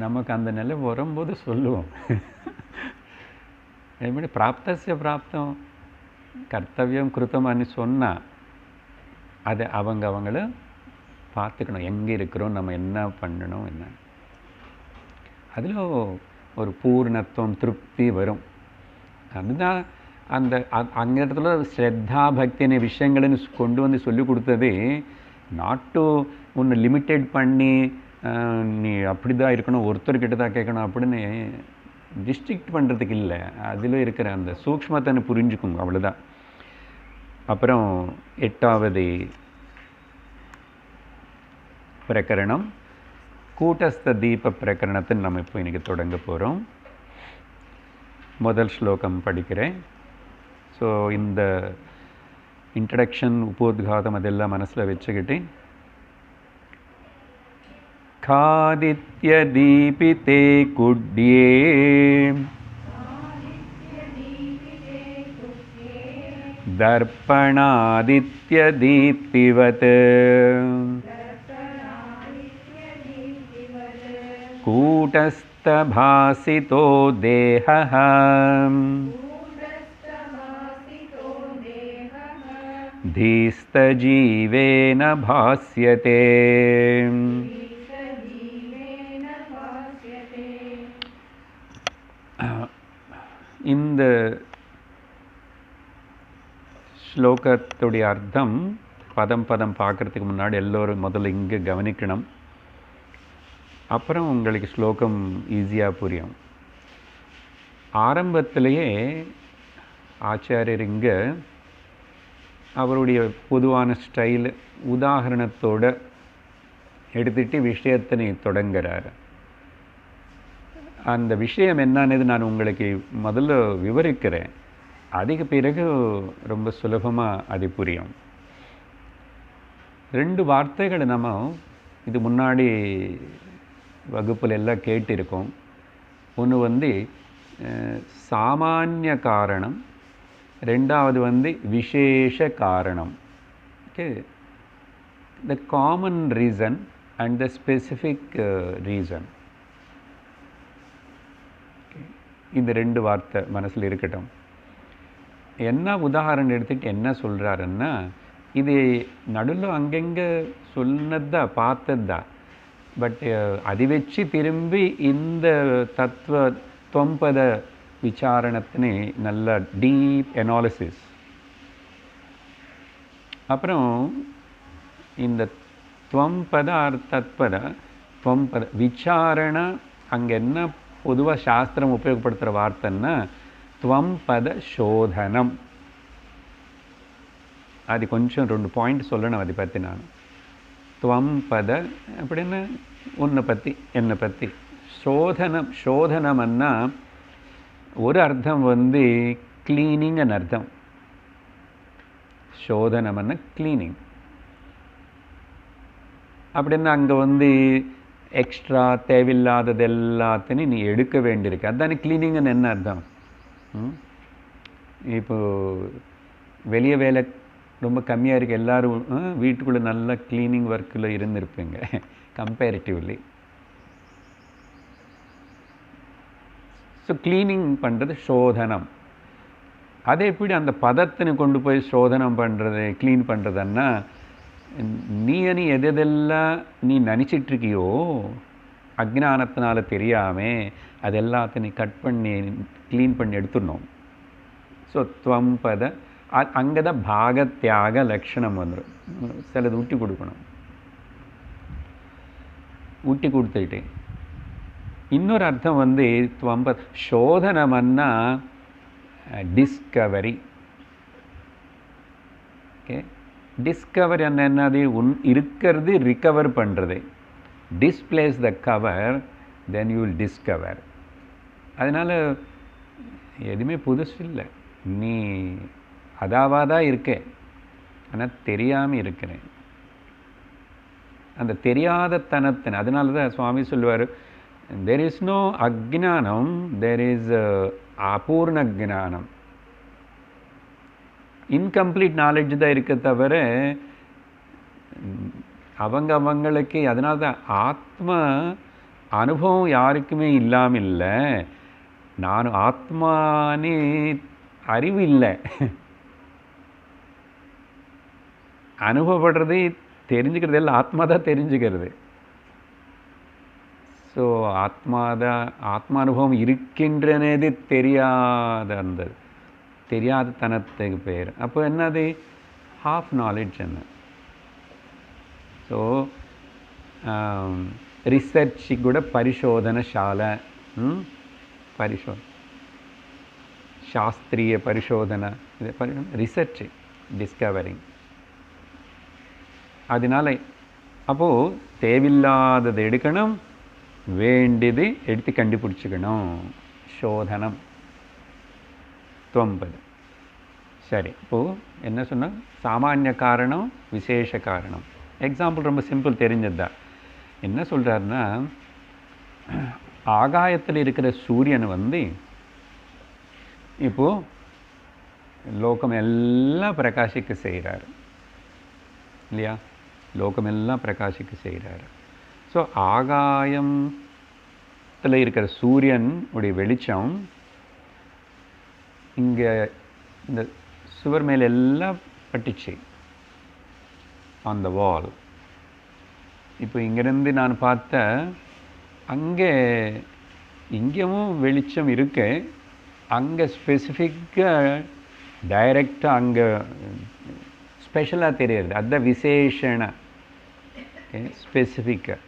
நமக்கு அந்த நிலை வரும்போது சொல்லுவோம். எப்படி பிராப்தஸ்ய பிராப்தம் கர்த்தவியம் கிருத்தம்னு சொன்னால் அதை அவங்கள பார்த்துக்கணும், எங்கே இருக்கிறோம், நம்ம என்ன பண்ணணும், என்ன அதில் ஒரு பூர்ணத்துவம் திருப்தி வரும். அதுதான் அந்த அந்த இடத்துல ஸ்ரத்தா பக்தியான விஷயங்கள்னு கொண்டு வந்து சொல்லி கொடுத்தது. நாட்டு ஒன்று லிமிட்டெட் பண்ணி நீ அப்படி தான் இருக்கணும், ஒருத்தர்கிட்ட தான் கேட்கணும் அப்படின்னு டிஸ்ட்ரிக்ட் பண்ணுறதுக்கு இல்லை. அதில் இருக்கிற அந்த சூக்ஷ்மத்தை புரிஞ்சுக்கும், அவ்வளோதான். அப்புறம் 8வது பிரகரணம் கூட்டஸ்த தீப பிரகரணத்தை நம்ம இப்போ இன்றைக்கி தொடங்க போகிறோம். முதல் ஸ்லோகம் படிக்கிறேன். ஸோ இந்த இன்ட்ரடக்ஷன் உபோத்காதம் அதெல்லாம் மனசில் வச்சுக்கிட்டு, காதித்ய தீபிதே குட்யே தர்ப்பணாதித்ய தீப்திவத் கூட்டஸ்தபாசிதோ தேஹः धीस्तजीवेन भास्यते. இந்த ஸ்லோகத்துடைய அர்த்தம் பதம் பார்க்குறதுக்கு முன்னாடி எல்லோரும் முதல்ல இங்கே கவனிக்கணும். அப்புறம் உங்களுக்கு ஸ்லோகம் ஈஸியாக புரியும். ஆரம்பத்திலேயே ஆச்சாரியர் இங்கே அவருடைய பொதுவான ஸ்டைல் உதாரணத்தோடு எடுத்துகிட்டு விஷயத்தினை தொடங்குறார். அந்த விஷயம் என்னன்னு நான் உங்களுக்கு முதல்ல விவரிக்கிறேன். அதுக்கு பிறகு ரொம்ப சுலபமாக அது புரியும். 2 வார்த்தைகளை நம்ம இது முன்னாடி வகுப்பில் எல்லாம் கேட்டிருக்கோம். ஒன்று வந்து சாமானிய காரணம், 2வது வந்து விசேஷ காரணம். Okay, the common reason and the specific reason. இந்த 2 வார்த்தை மனசில் இருக்கட்டும். என்ன உதாரணம் எடுத்துகிட்டு என்ன சொல்கிறாருன்னா, இது நடுவில் அங்கங்கே சொன்னதா பார்த்ததா, பட் அது வச்சு திரும்பி இந்த தத்துவ தொம்பத விசாரணத்தினே நல்ல டீப் அனாலிசிஸ். அப்புறம் இந்த துவம்பத தத்பத துவம்பத விசாரண அங்கே என்ன பொதுவாக சாஸ்திரம் உபயோகப்படுத்துகிற வார்த்தைன்னா துவம்பத சோதனம். அது கொஞ்சம் 2 பாயிண்ட் சொல்லணும் அதை பற்றி. நான் துவம்பத அப்படின்னு உன்னை பற்றி என்னை பற்றி, சோதனம்னா ஒரு அர்த்தம் வந்து கிளீனிங்னு அர்த்தம். சோதனம்னா கிளீனிங். அப்படின்னா அங்கே வந்து எக்ஸ்ட்ரா தேவையில்லாதது எல்லாத்தையும் நீ எடுக்க வேண்டியிருக்கு. அதுதானே கிளீனிங்னு என்ன அர்த்தம்? இப்போது வெளியே வேலை ரொம்ப கம்மியாக இருக்குது, எல்லோரும் வீட்டுக்குள்ளே நல்லா க்ளீனிங் ஒர்க்கில் இருந்திருப்பீங்க கம்பேரிட்டிவ்லி. ஸோ க்ளீனிங் பண்ணுறது சோதனம். அதே எப்படி அந்த பதத்தினை கொண்டு போய் சோதனம் பண்ணுறது, க்ளீன் பண்ணுறதுன்னா, நீ எதெல்லாம் நீ நினச்சிட்ருக்கியோ அஜ்ஞானத்தினால தெரியாமல் அது எல்லாத்தையும் நீ கட் பண்ணி க்ளீன் பண்ணி எடுத்துடணும். ஸோ துவம்பத அங்கே தான் பாகத்தியாக லட்சணம் வந்துடும். சிலது ஊட்டி கொடுக்கணும். ஊட்டி கொடுத்துட்டு இன்னொரு அர்த்தம் வந்து துவம்பத சோதனம்னா டிஸ்கவரி. ஓகே, டிஸ்கவரி என்னது? இருக்கிறது ரிகவர் பண்ணுறது. Displays the cover, then you will discover. அதனால் எதுவுமே புதுசு இல்லை. நீ அதாவாதான் இருக்கேன், ஆனால் தெரியாமல் இருக்கிறேன். அந்த தெரியாத தனத்தின், அதனால தான் சுவாமி சொல்லுவார், there is no அஜ்ஞானம், there is அபூர்ண Janam. Incomplete knowledge தான் இருக்க தவிர அவங்களுக்கு அதனால தான் ஆத்ம அனுபவம் யாருக்குமே இல்லாமல் இல்லை, நான் ஆத்மானே அறிவு இல்லை. அனுபவப்படுறது தெரிஞ்சுக்கிறது எல்லாம் ஆத்மா தான் தெரிஞ்சுக்கிறது. ஸோ ஆத்மானுபவம் இருக்கின்றனது தெரியாத தனத்துக்கு பேர். அப்போ என்னது? Half knowledge. என்ன? ஸோ ரிசர்ச் கூட పరిశోధనశాల, சாஸ்திரிய பரிசோதனை, ரிசர்ச், டிஸ்கவரிங். அதனால அப்போது தேவையில்லாதது எடுக்கணும், வேண்டியது எடுத்து கண்டுபிடிச்சிக்கணும். சோதனம் 9. சரி, இப்போது என்ன சொன்னால் சாமானிய காரணம், விசேஷ காரணம். எக்ஸாம்பிள் ரொம்ப சிம்பிள், தெரிஞ்சது தான். என்ன சொல்கிறாருன்னா, ஆகாயத்தில் இருக்கிற சூரியன் இப்போது லோகம் எல்லாம் பிரகாசிக்க செய்கிறாரு இல்லையா? லோகம் எல்லாம் பிரகாசிக்க செய்கிறாரு. ஸோ ஆகாயத்தில் இருக்கிற சூரியன் உடைய வெளிச்சம் இங்கே இந்த சுவர் மேலே எல்லாம் பட்டுச்சு, ஆன் த வால். இப்போ இங்கேருந்து நான் பார்த்த இங்கேயும் வெளிச்சம் இருக்கு, அங்கே ஸ்பெசிஃபிக்காக டைரெக்டாக அங்கே ஸ்பெஷலாக தெரியுது. அதுதான் விசேஷண, ஸ்பெசிஃபிக்காக.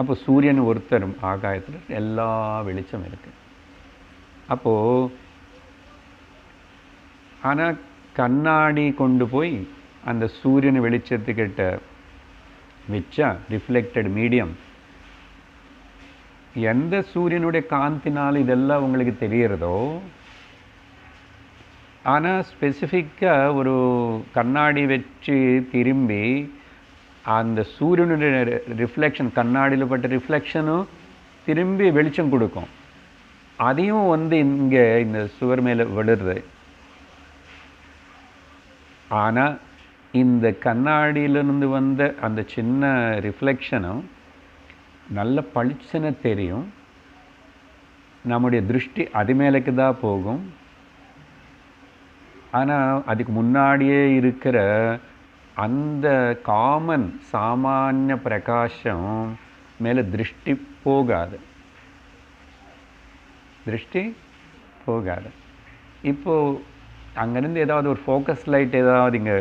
அப்போ சூரியன் ஒருத்தர் ஆகாயத்தில் எல்லா வெளிச்சம் இருக்குது. அப்போது ஆனால் கண்ணாடி கொண்டு போய் அந்த சூரியன் வெளிச்சத்துக்கிட்ட வச்சா, ரிஃப்ளெக்டட் மீடியம், எந்த சூரியனுடைய காந்தினால் இதெல்லாம் உங்களுக்கு தெரியறதோ, ஆனால் ஸ்பெசிஃபிக்காக ஒரு கண்ணாடி வச்சு திரும்பி அந்த சூரியனுடைய ரிஃப்ளெக்ஷன், கண்ணாடியில் பட்ட ரிஃப்ளெக்ஷனும் திரும்பி வெளிச்சம் கொடுக்கும். அதையும் இங்கே இந்த சுவர் மேலே விடுறது. ஆனால் இந்த கண்ணாடியிலிருந்து வந்த அந்த சின்ன ரிஃப்ளெக்ஷனும் நல்ல பளிச்சுன்னு தெரியும். நம்முடைய திருஷ்டி அது மேலேக்கு தான் போகும். ஆனால் அதுக்கு முன்னாடியே இருக்கிற அந்த காமன் சாமானிய பிரகாசம் மேலே திருஷ்டி போகாது. இப்போது அங்கேருந்து ஏதாவது ஒரு ஃபோக்கஸ் லைட் ஏதாவது இங்கே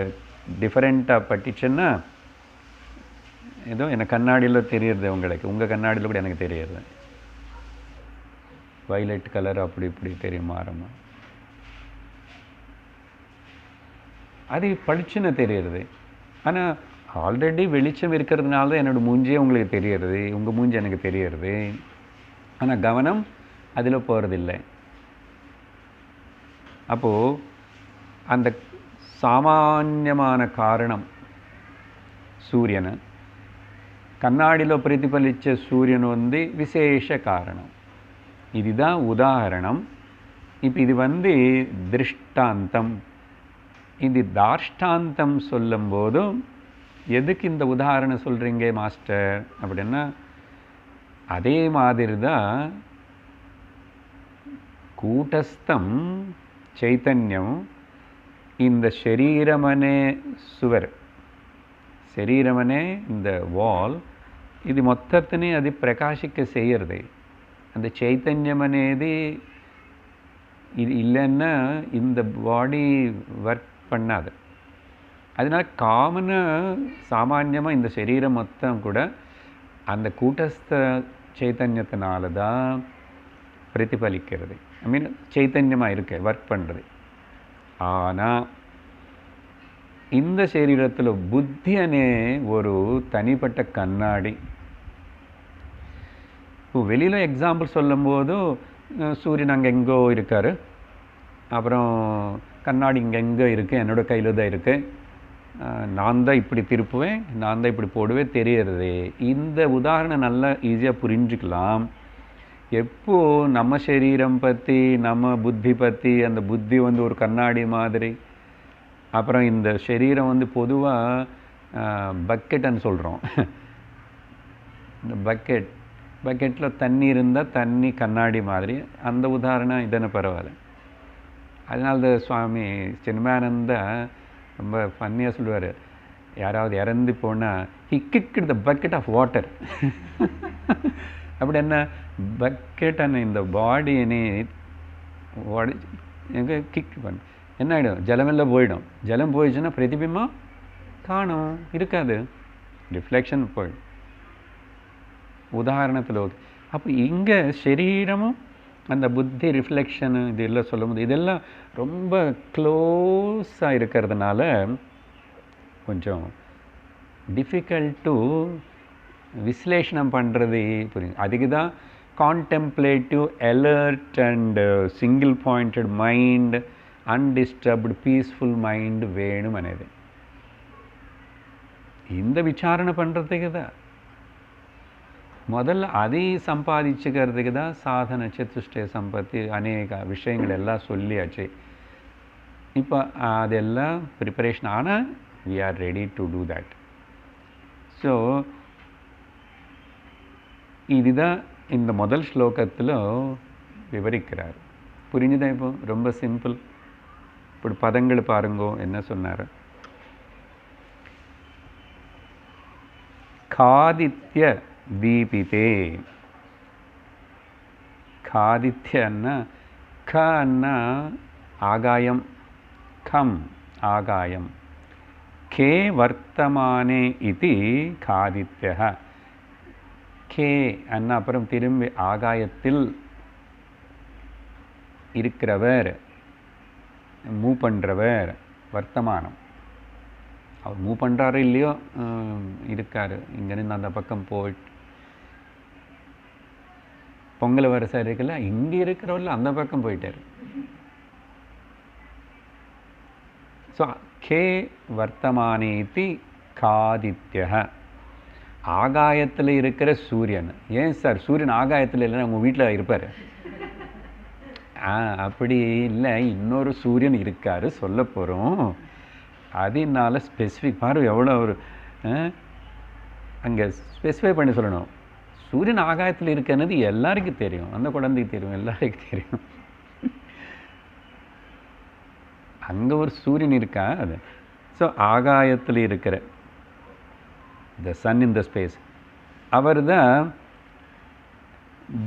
டிஃப்ரெண்ட்டாக பட்டுச்சுன்னா, ஏதோ எனக்கு கண்ணாடியில் தெரியுறது, உங்கள் கண்ணாடியில் கூட எனக்கு தெரியுது. வைலட் கலர் அப்படி இப்படி தெரியும், மாறமா அது பளிச்சுன்னு தெரியுறது. ஆனால் ஆல்ரெடி வெளிச்சம் இருக்கிறதுனால தான் என்னோடய மூஞ்சியே உங்களுக்கு தெரியறது, உங்கள் மூஞ்சி எனக்கு தெரியறது. ஆனால் கவனம் அதில் போகிறதில்லை. அப்போது அந்த சாமான்யமான காரணம் சூரியன், கண்ணாடியில் பிரதிபலித்த சூரியன் விசேஷ காரணம். இதுதான் உதாரணம். இப்போ இது திருஷ்டாந்தம். இது தாஷ்டாந்தம் சொல்லும்போதும் எதுக்கு இந்த உதாரணம் சொல்கிறீங்க மாஸ்டர் அப்படின்னா, அதே மாதிரி தான் கூட்டஸ்தம் சைத்தன்யம் இந்த శరీరమనే சுவர், శరీరమనే இந்த வால், ఇది మొత్తని అది ప్రకాశిక செய்யறது. அந்த చైతన్యం అనేది இது இல்லைன்னா இந்த பாடி ஒர்க் பண்ணாது. அதனால் சாமான்யமாக இந்த சரீரம் மொத்தம் கூட அந்த கூட்டஸ்த சைத்தன்யத்தினால தான் பிரதிபலிக்கிறது. ஐ மீன் சைத்தன்யமாக இருக்கு, ஒர்க் பண்ணுறது. ஆனால் இந்த சரீரத்தில் புத்தி அனே ஒரு தனிப்பட்ட கண்ணாடி. இப்போ வெளியில் எக்ஸாம்பிள் சொல்லும்போது சூரியன் அங்கே எங்கோ இருக்கார், அப்புறம் கண்ணாடி இங்கே எங்கே இருக்குது, என்னோடய கையில் தான் இருக்குது, நான் தான் இப்படி திருப்புவேன், நான் தான் இப்படி போடுவேன் தெரியறது. இந்த உதாரணம் நல்லா ஈஸியாக புரிஞ்சுக்கலாம். எப்போ நம்ம சரீரம் பற்றி நம்ம புத்தி பற்றி, அந்த புத்தி வந்து ஒரு கண்ணாடி மாதிரி, அப்புறம் இந்த சரீரம் வந்து பொதுவாக பக்கெட்டுன்னு சொல்கிறோம். இந்த பக்கெட்டில் தண்ணி இருந்தால் தண்ணி கண்ணாடி மாதிரி, அந்த உதாரணம் இதனை பரவாயில்ல. அதனால சுவாமி சின்மயானந்தா ரொம்ப ஃபன்னியாக சொல்லுவார், யாராவது இறந்து போனால் he kicked the bucket of water. அப்படி என்ன பக்கெட் அண்ட் இந்த பாடியை எங்கே கிக் பண்ண என்ன ஆகிடும், ஜலமெல்லாம் போயிடும். ஜலம் போயிடுச்சுன்னா பிரதிபிம்பம் காணும், இருக்காது, ரிஃப்ளெக்ஷன் போயிடும். உதாரணத்தில் அப்போ இங்கே சரீரமும் அந்த புத்தி ரிஃப்ளெக்ஷனு இதெல்லாம் சொல்லும்போது இதெல்லாம் ரொம்ப க்ளோஸாக இருக்கிறதுனால கொஞ்சம் டிஃபிகல்ட் டு விஸ்லேஷனம் பண்ணுறது புரியுது. அதுக்கு தான் contemplative, alert and single pointed mind, undisturbed peaceful mind வேணும் అనేది. இந்த விசாரணை பண்ணுறதுக்கு தான் முதல்ல அதை சம்பாதிச்சுக்கிறதுக்கு தான் சாதன சதுஷ்டய சம்பத்தி அநேக விஷயங்கள் எல்லாம் சொல்லியாச்சு. இப்போ அதெல்லாம் ப்ரிப்பரேஷன் ஆனால் we are ready to do that. So இதுதான் இந்த முதல் ஸ்லோகத்தில் விவரிக்கிறார். புரிஞ்சுதா? இப்போ ரொம்ப சிம்பிள். இப்படி பதங்கள் பாருங்கோ என்ன சொன்னார். காதித்ய தீபிதே. காதித்ய அண்ணா க அண்ணா ஆகாயம், கம் ஆகாயம், கே வர்த்தமானே இது காதித்ய. கே அண்ணா அப்புறம் திரும்பி ஆகாயத்தில் இருக்கிறவர், மூவ் பண்ணுறவர், வர்த்தமானம். அவர் மூவ் பண்ணுறாரு இல்லையோ இருக்கார். இங்கேருந்து அந்த பக்கம் போயிட்டு பொங்கல் வரிசை இருக்குல்ல, இங்கே இருக்கிறவரில் அந்த பக்கம் போயிட்டார். ஸோ கே வர்த்தமானேதி காதித்ய. ஆகாயத்தில் இருக்கிற சூரியன். ஏன் சார் சூரியன் ஆகாயத்தில் இல்லைன்னா உங்கள் வீட்டில் இருப்பார்? அப்படி இல்லை, இன்னொரு சூரியன் இருக்கார் சொல்ல போகிறோம். அதனால ஸ்பெசிஃபிக் பாரு எவ்வளோ ஒரு அங்கே ஸ்பெசிஃபை பண்ணி சொல்லணும். சூரியன் ஆகாயத்தில் இருக்கிறது எல்லாருக்கும் தெரியும், அந்த குழந்தைக்கு தெரியும், எல்லாருக்கும் தெரியும். அங்கே ஒரு சூரியன் இருக்கா அது. ஸோ ஆகாயத்தில் இருக்கிற த சன் இன் த ஸ்பேஸ், அவர் தான்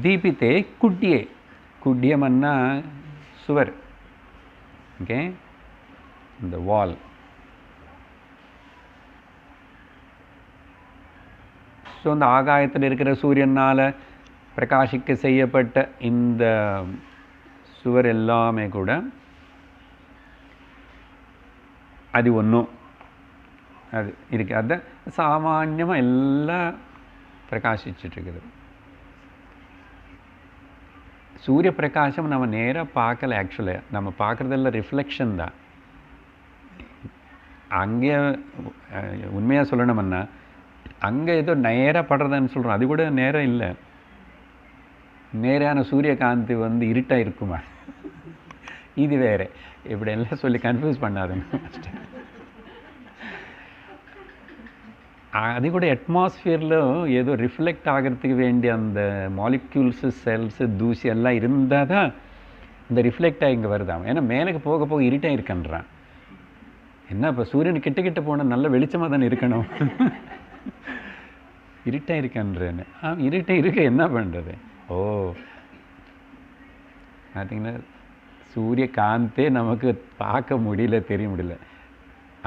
தீபித்தே குட்டியே. குட்டியம்னா சுவர், ஓகே, இந்த வால். ஸோ அந்த ஆகாயத்தில் இருக்கிற சூரியனால் பிரகாசிக்க செய்யப்பட்ட இந்த சுவர் எல்லாமே கூட அது ஒன்றும் அது இருக்குது. அதுதான் சாமான்யமாக எல்லாம் பிரகாசிச்சிட்ருக்குது. சூரிய பிரகாசம் நம்ம நேராக பார்க்கல. ஆக்சுவலாக நம்ம பார்க்குறதெல்லாம் ரிஃப்ளெக்ஷன் தான். அங்கே உண்மையாக சொல்லணும்னா அங்கே ஏதோ நேராக படுறதுன்னு சொல்கிறோம், அது கூட நேரம் இல்லை. நேரான சூரியகாந்தி வந்து இருட்டாக இருக்குமா, இது வேறு. இப்படி எல்லாம் சொல்லி கன்ஃபியூஸ் பண்ணாதுங்க. அது கூட அட்மாஸ்ஃபியரில் ஏதோ ரிஃப்ளெக்ட் ஆகிறதுக்கு வேண்டிய அந்த மாலிக்யூல்ஸு, செல்ஸு, தூசி எல்லாம் இருந்தால் தான் இந்த ரிஃப்ளெக்டாக இங்கே வருதாம். ஏன்னா மேலுக்கு போக போக இருட்டாக இருக்கன்றான். என்ன இப்போ சூரியன் கிட்ட போனால் நல்ல வெளிச்சமாக தானே இருக்கணும். இருட்டாக இருக்கன்றேன்னு. இருட்டாக இருக்க என்ன பண்ணுறது? ஓ பார்த்தீங்கன்னா சூரிய காந்தே நமக்கு பார்க்க முடியல, தெரிய முடியல.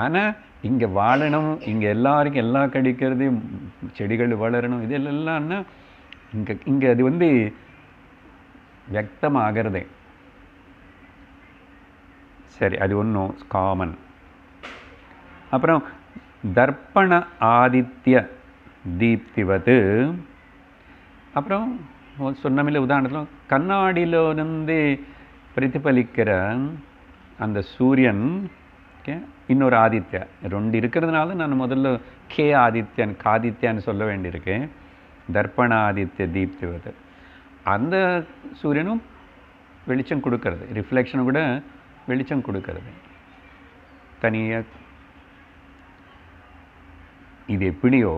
ஆனால் இங்கே வாழணும், இங்கே எல்லாருக்கும் எல்லாம் கிடைக்கிறது, செடிகள் வளரணும், இது எல்லாம்னா இங்கே அது வந்து வியக்தமாகிறதே. சரி, அது ஒன்றும் காமன். அப்புறம் தர்ப்பண ஆதித்ய தீப்திவது. அப்புறம் சொன்னமில்ல உதாரணத்தில் கண்ணாடியிலிருந்து பிரதிபலிக்கிற அந்த சூரியன், ஓகே, இன்னொரு ஆதித்யா, ரெண்டு இருக்கிறதுனால நான் முதல்ல காதித்யான்னு சொல்ல வேண்டியிருக்கு. தர்ப்பண ஆதித்ய தீப்திவது. அந்த சூரியனும் வெளிச்சம் கொடுக்கறது, ரிஃப்ளெக்ஷன் கூட வெளிச்சம் கொடுக்கறது தனியாக. இது எப்படியோ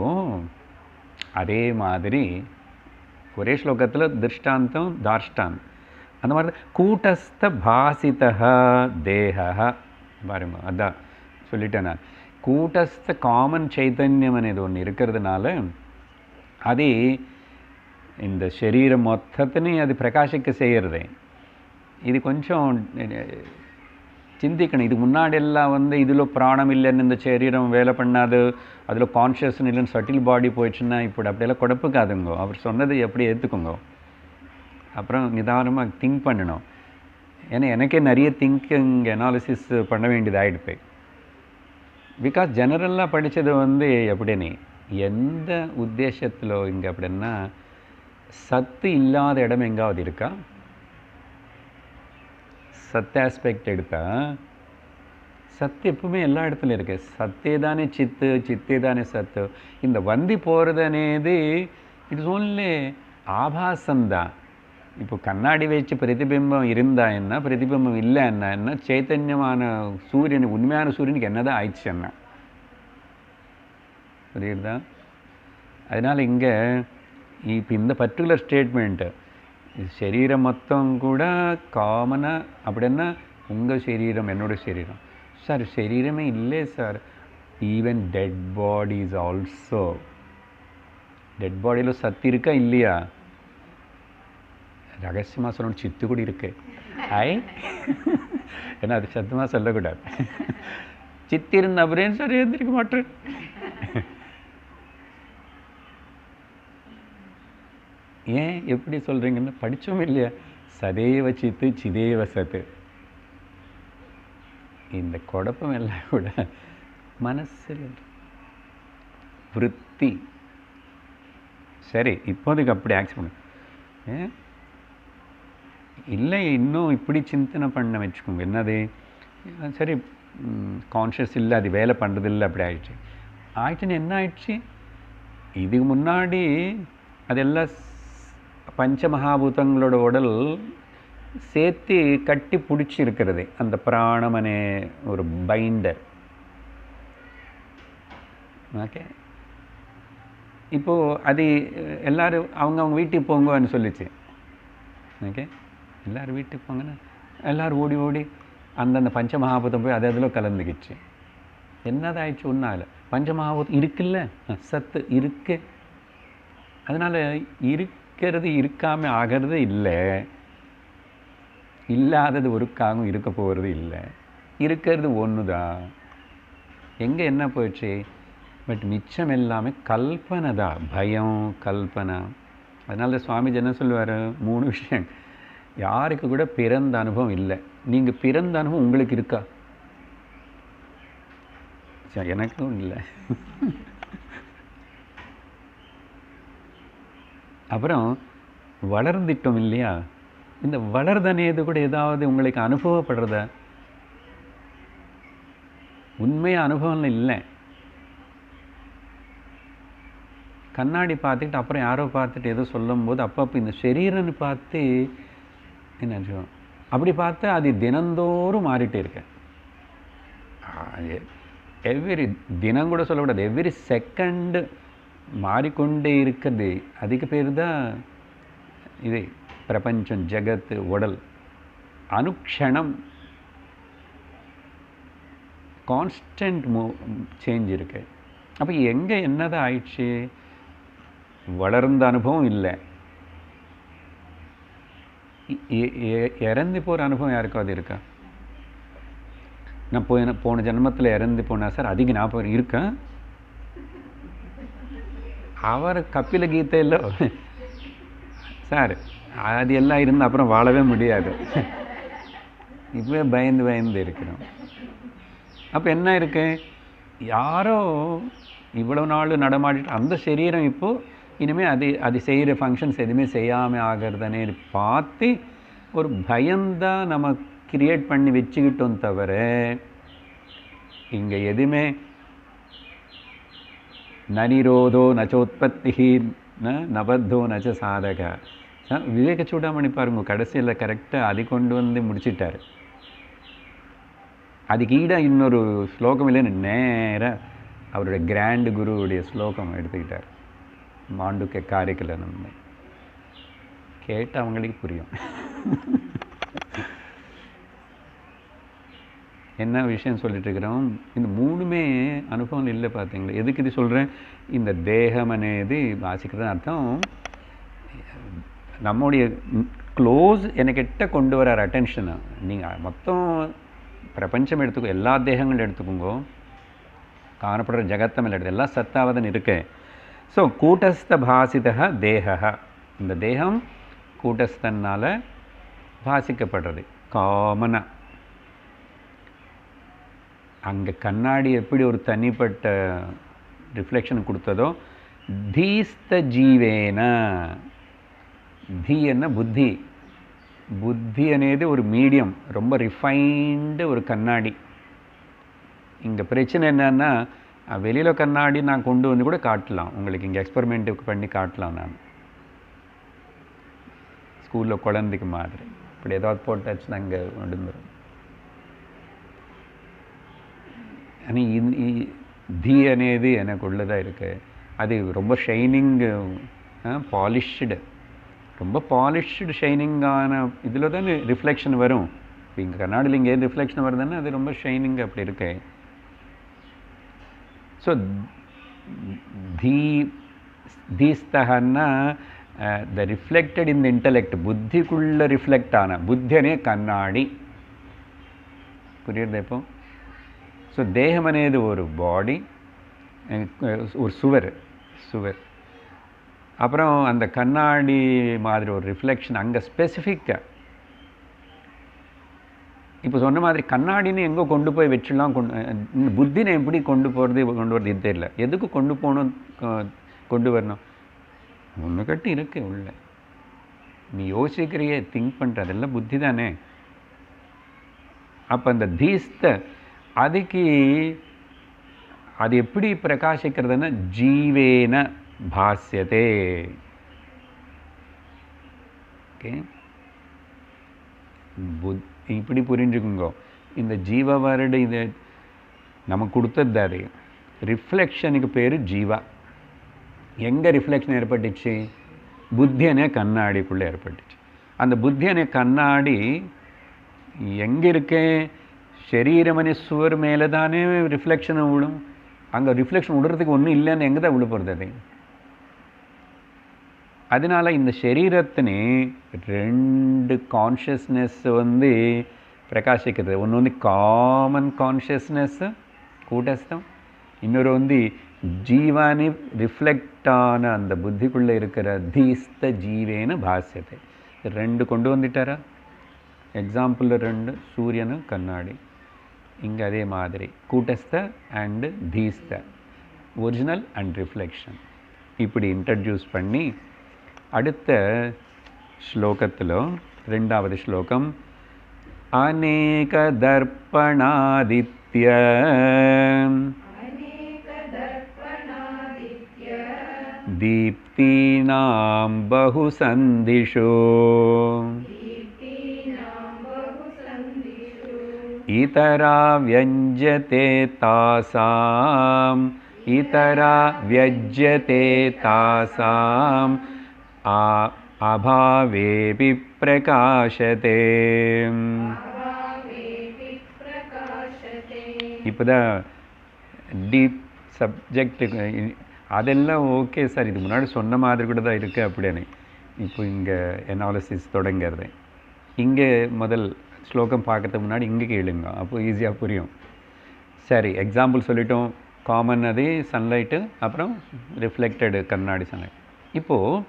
அதே மாதிரி ஒரே ஸ்லோகத்தில் திருஷ்டாந்தம் தார்ஷ்டாந்தம் அந்த மாதிரி கூட்டஸ்த பாசிதா தேகா பாருங்க. அதான் சொல்லிட்டேன் நான், கூட்டஸ்த காமன் சைத்தன்யம் అనేది ஒன்று இருக்கிறதுனால அது இந்த சரீரம் மொத்தத்தினையும் அது பிரகாசிக்க செய்கிறது. இது கொஞ்சம் சிந்திக்கணும். இதுக்கு முன்னாடி எல்லாம் வந்து இதில் பிராணம் இல்லைன்னு இந்த சரீரம் வேலை பண்ணாது, அதில் கான்ஷியஸ் இல்லைன்னு சட்டில் பாடி போயிடுச்சுன்னா இப்படி அப்படியெல்லாம் குழப்புக்காதுங்கோ. அவர் சொன்னதை எப்படி ஏற்றுக்குங்கோ. அப்புறம் நிதானமாக திங்க் பண்ணணும். ஏன்னா எனக்கே நிறைய திங்கிங் அனாலிசிஸ் பண்ண வேண்டியது ஆகிடுது. பிகாஸ் ஜெனரலாக படித்தது வந்து எப்படின்னு எந்த உத்தேசத்தில் இங்கே அப்படின்னா சத்து இல்லாத இடம் எங்காவது இருக்கா? சத்து ஆஸ்பெக்ட் எடுத்தால் சத்து எப்பவுமே எல்லா இடத்துலையும் இருக்குது. சத்தே தானே சித்து, சித்தே தானே சத்து. இந்த வந்தி போகிறது అనేది இட்ஸ் ஓன்லி ஆபாசந்தான். இப்போ கண்ணாடி வச்சு பிரதிபிம்பம் இருந்தா என்ன, பிரதிபிம்பம் இல்லை என்ன, சைத்தன்யமான சூரியன் உண்மையான சூரியனுக்கு என்னதான் ஆயிடுச்சு என்ன புரியுதா? அதனால் இங்கே இப்போ இந்த பர்டிகுலர் ஸ்டேட்மெண்ட்டு சரீரம் மொத்தம் கூட காமனாக அப்படின்னா உங்கள் சரீரம் என்னோடய சரீரம் சார், சரீரமே இல்லை sir. Even dead bodies also, dead பாடியில் சத்து இருக்கா இல்லையா? ரகசியமாக சொல்லணும், சித்து கூட இருக்கு. ஏன்னா அது சத்தமாக சொல்லக்கூடாது. சித்து இருந்த அப்புறம் சார் எழுந்திருக்க மாட்டேன். ஏன் எப்படி சொல்கிறீங்கன்னு படித்தோம் இல்லையா? சதேவ சித்து சிதேவ சத்து. இந்த குழப்பம் எல்லாம் கூட மனசில் விருத்தி. சரி, இப்போதைக்கு அப்படி ஆக்ட் பண்ணு. இல்லை இன்னும் இப்படி சிந்தனை பண்ண வச்சுக்கோங்க. என்னது சரி கான்ஷியஸ் இல்லை, அது வேலை பண்ணுறதில்லை, அப்படி ஆயிடுச்சுன்னு என்ன ஆயிடுச்சு? இதுக்கு முன்னாடி அதெல்லாம் பஞ்சமகாபூதங்களோட உடல் சேர்த்து கட்டி பிடிச்சி இருக்கிறது அந்த பிராணமனே ஒரு பைண்டர். ஓகே, இப்போது அது எல்லோரும் அவங்க வீட்டுக்கு போங்கன்னு சொல்லிச்சு. ஓகே, எல்லோரும் வீட்டுக்கு போங்கன்னா எல்லோரும் ஓடி ஓடி அந்தந்த பஞ்சமகாபூதம் போய் அது அதில் கலந்துக்கிச்சு. என்னதான் ஆயிடுச்சு? ஒன்றால் பஞ்சமகாபூதம் இருக்குல்ல, சத்து இருக்கு. அதனால் இருக்கிறது இருக்காமல் ஆகிறது இல்லை, இல்லாதது ஒருக்காகவும் இருக்க போகிறது இல்லை, இருக்கிறது ஒன்று தான். எங்கே என்ன போயிடுச்சு? பட் மிச்சம் எல்லாமே கல்பனை தான், பயம் கல்பனை. அதனால சுவாமிஜி என்ன சொல்லுவார்? 3 விஷயம். யாருக்கு கூட பிறந்த அனுபவம் இல்லை. நீங்கள் பிறந்த அனுபவம் உங்களுக்கு இருக்கா? எனக்கும் இல்லை. அப்புறம் வளர்ந்துட்டோம் இல்லையா? இந்த வளர்தனேது கூட ஏதாவது உங்களுக்கு அனுபவப்படுறதா? உண்மையாக அனுபவம் இல்லை. கண்ணாடி பார்த்துக்கிட்டு அப்புறம் யாரோ பார்த்துட்டு ஏதோ சொல்லும் போது அப்பப்போ இந்த சரீரன்னு பார்த்து என்ன அப்படி பார்த்தா அது தினந்தோறும் மாறிட்டே இருக்கு. எவ்ரி தினம் கூட சொல்லக்கூடாது, எவ்ரி செகண்டு மாறிக்கொண்டே இருக்கிறது. அதுக்கு பேர் தான் இது பிரபஞ்சம், ஜகத்து, உடல். அனுக்ஷணம் கான்ஸ்டன்ட் சேஞ்ச் இருக்கு. அப்போ எங்கே என்னதான் ஆயிடுச்சு? வளர்ந்த அனுபவம் இல்லை, இறந்து போகிற அனுபவம் யாருக்காவது இருக்கா? நான் போன ஜென்மத்தில் இறந்து போனேன் சார், அதிக ஞாபகம் இருக்கேன். அவர் கபில கீதையில் சார் அது எல்லாம் இருந்து அப்புறம் வாழவே முடியாது, இப்பவே பயந்து பயந்து இருக்கிறோம். அப்போ என்ன இருக்கு? யாரோ இவ்வளோ நாள் நடமாடிட்டு அந்த சரீரம் இப்போது இனிமேல் அது செய்கிற ஃபங்க்ஷன்ஸ் எதுவுமே செய்யாமல் ஆகிறதுனே பார்த்து ஒரு பயந்தான் நம்ம கிரியேட் பண்ணி வச்சுக்கிட்டோம். தவிர இங்கே எதுவுமே நனிரோதோ நச்சோத்பத்தி நபத்தோ நச்ச சாதக. விவேக சூடாமணி பாருங்க, கடைசியில் கரெக்டாக அதை கொண்டு வந்து முடிச்சிட்டார். அதுக்கு ஈடாக இன்னொரு ஸ்லோகம் இல்லைன்னு நேராக அவருடைய கிராண்ட் குருவுடைய ஸ்லோகம் எடுத்துக்கிட்டார். மாண்டுக்க காரைக்கல நம்ம கேட்டால் அவங்களுக்கு புரியும் என்ன விஷயம் சொல்லிட்டு இருக்கிறோம். இந்த மூணுமே அனுபவம் இல்லை பார்த்தீங்களா. எதுக்கு இது சொல்கிறேன், இந்த தேகம் అనేది வாசிக்கிறது அர்த்தம் நம்முடைய க்ளோஸ் எனக்கிட்ட கொண்டு வரார் அட்டென்ஷனை. நீங்கள் மொத்தம் பிரபஞ்சம் எடுத்துக்கோ, எல்லா தேகங்களும் எடுத்துக்கோங்க, காணப்படுற ஜகத்தமிழ் எடுத்து எல்லாம் சத்தாவதன் இருக்கு. ஸோ கூட்டஸ்த பாசிதா தேகா, இந்த தேகம் கூட்டஸ்தனால் பாசிக்கப்படுறது காமனாக. அங்கே கண்ணாடி எப்படி ஒரு தனிப்பட்ட ரிஃப்ளெக்ஷன் கொடுத்ததோ, தீஸ்த ஜீவேன, தி என்ன புத்தி, புத்தி అనేది ஒரு மீடியம், ரொம்ப ரிஃபைன்டு ஒரு கண்ணாடி. இங்கே பிரச்சனை என்னன்னா, வெளியில் கண்ணாடி நான் கொண்டு வந்து கூட காட்டலாம் உங்களுக்கு, இங்கே எக்ஸ்பெரிமெண்ட்டுக்கு பண்ணி காட்டலாம். நான் ஸ்கூலில் குழந்தைக்கு மாதிரி இப்படி ஏதாவது போட்டாச்சுன்னா அங்கே விழுந்துடும். ஆனால் தி అనేది எனக்கு உள்ளதாக இருக்குது. அது ரொம்ப ஷைனிங், பாலிஷ்டு, ரொம்ப பாலிஷ்டு ஷைனிங்கான இதில் தானே ரிஃப்ளெக்ஷன் வரும். இப்போ இங்கே கண்ணாடியில் இங்கே ரிஃப்ளெக்ஷன் வருதுன்னா அது ரொம்ப ஷைனிங் அப்படி இருக்கு. ஸோ தீஸ்தகன்னா the reflected in the intellect, புத்திக்குள்ளே ரிஃப்ளெக்ட் ஆன புத்தியனே கண்ணாடி. புரியுது இப்போ? ஸோ தேகம் అనేది ஒரு பாடி, ஒரு சுவர், அப்புறம் அந்த கண்ணாடி மாதிரி ஒரு ரிஃப்ளெக்ஷன் அங்கே ஸ்பெசிஃபிக்காக. இப்போ சொன்ன மாதிரி கண்ணாடின்னு எங்கே கொண்டு போய் வச்சுலாம், புத்தினை எப்படி கொண்டு போகிறது இது தெரியல. எதுக்கு கொண்டு போகணும், கொண்டு வரணும், ஒன்று கட்டி இருக்கு உள்ள, நீ யோசிக்கிறியே, திங்க் பண்ணுற, அதெல்லாம் புத்தி தானே. அப்போ அந்த தீஸ்த அதுக்கு அது எப்படி பிரகாசிக்கிறதுன்னா ஜீவேன பாஸ்யதே. ஓகே, இப்படி புரிஞ்சுக்குங்க. இந்த ஜீவ வருடு இது நமக்கு கொடுத்தது, அது ரிஃப்ளெக்ஷனுக்கு பேர் ஜீவா. எங்கே ரிஃப்ளெக்ஷன் ஏற்பட்டுச்சு, புத்தியனே கண்ணாடிக்குள்ளே ஏற்பட்டுச்சு. அந்த புத்தியனே கண்ணாடி எங்கே இருக்கே, சரீரமனே சுவர் மேலே தானே ரிஃப்ளெக்ஷனை விழும். அங்கே ரிஃப்ளெக்ஷன் விடுறதுக்கு ஒன்றும் இல்லைன்னு எங்கே தான் விழ போகிறது அது. அதனால் இந்த சரீரத்தினே ரெண்டு கான்ஷியஸ்னஸ் வந்து பிரகாசிக்கிறது. ஒன்று வந்து காமன் கான்ஷியஸ்னஸ் கூட்டஸ்தம், இன்னொரு வந்து ஜீவானி ரிஃப்ளெக்ட் ஆன அந்த புத்திக்குள்ளே இருக்கிற தீஸ்த ஜீவேன பாஸ்யத்தை. ரெண்டு கொண்டு வந்துட்டாரா. எக்ஸாம்பிள் ரெண்டு, சூரியனு கண்ணாடி. இங்கே அதே மாதிரி கூட்டஸ்த அண்டு தீஸ்த, ஒரிஜினல் அண்ட் ரிஃப்ளெக்ஷன், இப்படி இன்ட்ரடியூஸ் பண்ணி அடுத்த ஸ்லோகத்தில் ரெண்டாவது ஸ்லோகம், அநேக தர்ப்பணாதித்ய தீப்தீனாம் பகுசந்திஷு இதரா வியஜ்யதே தாசாம் அபாவேபி பிரகாசதே. இப்போதான் டீப் சப்ஜெக்ட் அதெல்லாம் ஓகே சார், இது முன்னாடி சொன்ன மாதிரி கூட தான் இருக்குது அப்படின்னு. இப்போ இங்கே அனாலிசிஸ் தொடங்கிறது. இங்கே முதல் ஸ்லோகம் பார்க்கறதுக்கு முன்னாடி இங்கே கேளுங்க, அப்போது ஈஸியாக புரியும். சரி, எக்ஸாம்பிள் சொல்லிட்டோம். காமன் அது சன்லைட்டு, அப்புறம் ரிஃப்ளெக்டடு கண்ணாடி சன்லைட். இப்போது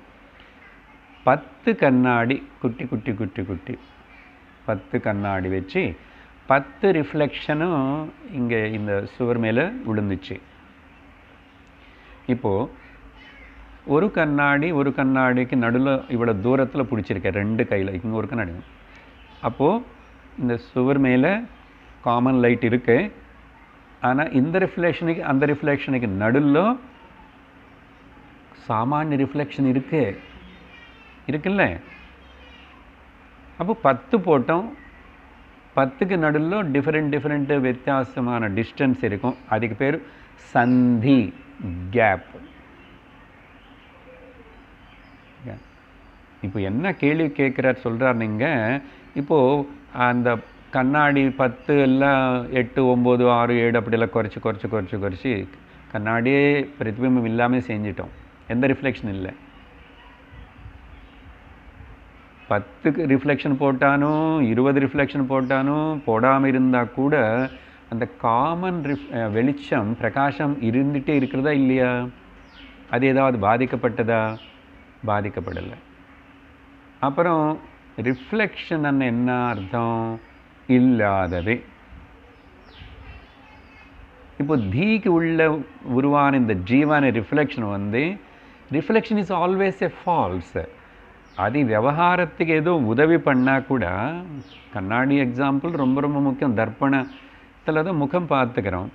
10 கண்ணாடி, குட்டி குட்டி குட்டி குட்டி 10 கண்ணாடி வச்சு 10 ரிஃப்ளெக்ஷனும் இங்கே இந்த சுவர் மேலே விழுந்துச்சு. இப்போது ஒரு கண்ணாடிக்கு நடுவில் இவ்வளோ தூரத்தில் பிடிச்சிருக்கேன், 2 கையில். இங்கே ஒரு கண்ணாடி. அப்போது இந்த சுவர் மேலே காமன் லைட் இருக்கு. ஆனால் இந்த ரிஃப்ளெக்ஷனுக்கு அந்த ரிஃப்ளெக்ஷனுக்கு நடுவில் சாமானிய ரிஃப்ளெக்ஷன் இருக்குல்ல. அப்போ 10 போட்டோம். 10க்கு நடுவில் டிஃப்ரெண்ட் வித்தியாசமான டிஸ்டன்ஸ் இருக்கும். அதுக்கு பேர் சந்தி, கேப். இப்போ என்ன கேள்வி கேட்குறார் சொல்கிறார், நீங்கள் இப்போது அந்த கண்ணாடி 10 எல்லாம் 8, 9, 6, 7 அப்படியெல்லாம் குறைச்சி கண்ணாடியே பிரதிபிம்பம் இல்லாமல் செஞ்சிட்டோம். எந்த ரிஃப்ளெக்ஷன் இல்லை. 10க்கு ரிஃப்ளெக்ஷன் போட்டாலும் 20 ரிஃப்ளெக்ஷன் போட்டாலும் போடாமல் இருந்தால் கூட அந்த காமன் வெளிச்சம் பிரகாசம் இருந்துகிட்டே இருக்கிறதா இல்லையா? அது ஏதாவது பாதிக்கப்பட்டதா? பாதிக்கப்படலை. அப்புறம் ரிஃப்ளெக்ஷன் என்ன அர்த்தம்? இல்லாதது. இப்போ தீக்கு உள்ள உருவான இந்த ஜீவான reflection reflection is always a false. அது விவகாரத்துக்கு ஏதோ உதவி பண்ணால் கூட, கண்ணாடி எக்ஸாம்பிள் ரொம்ப முக்கியம். தர்ப்பணத்தில் தான் முகம் பார்த்துக்கிறோம்.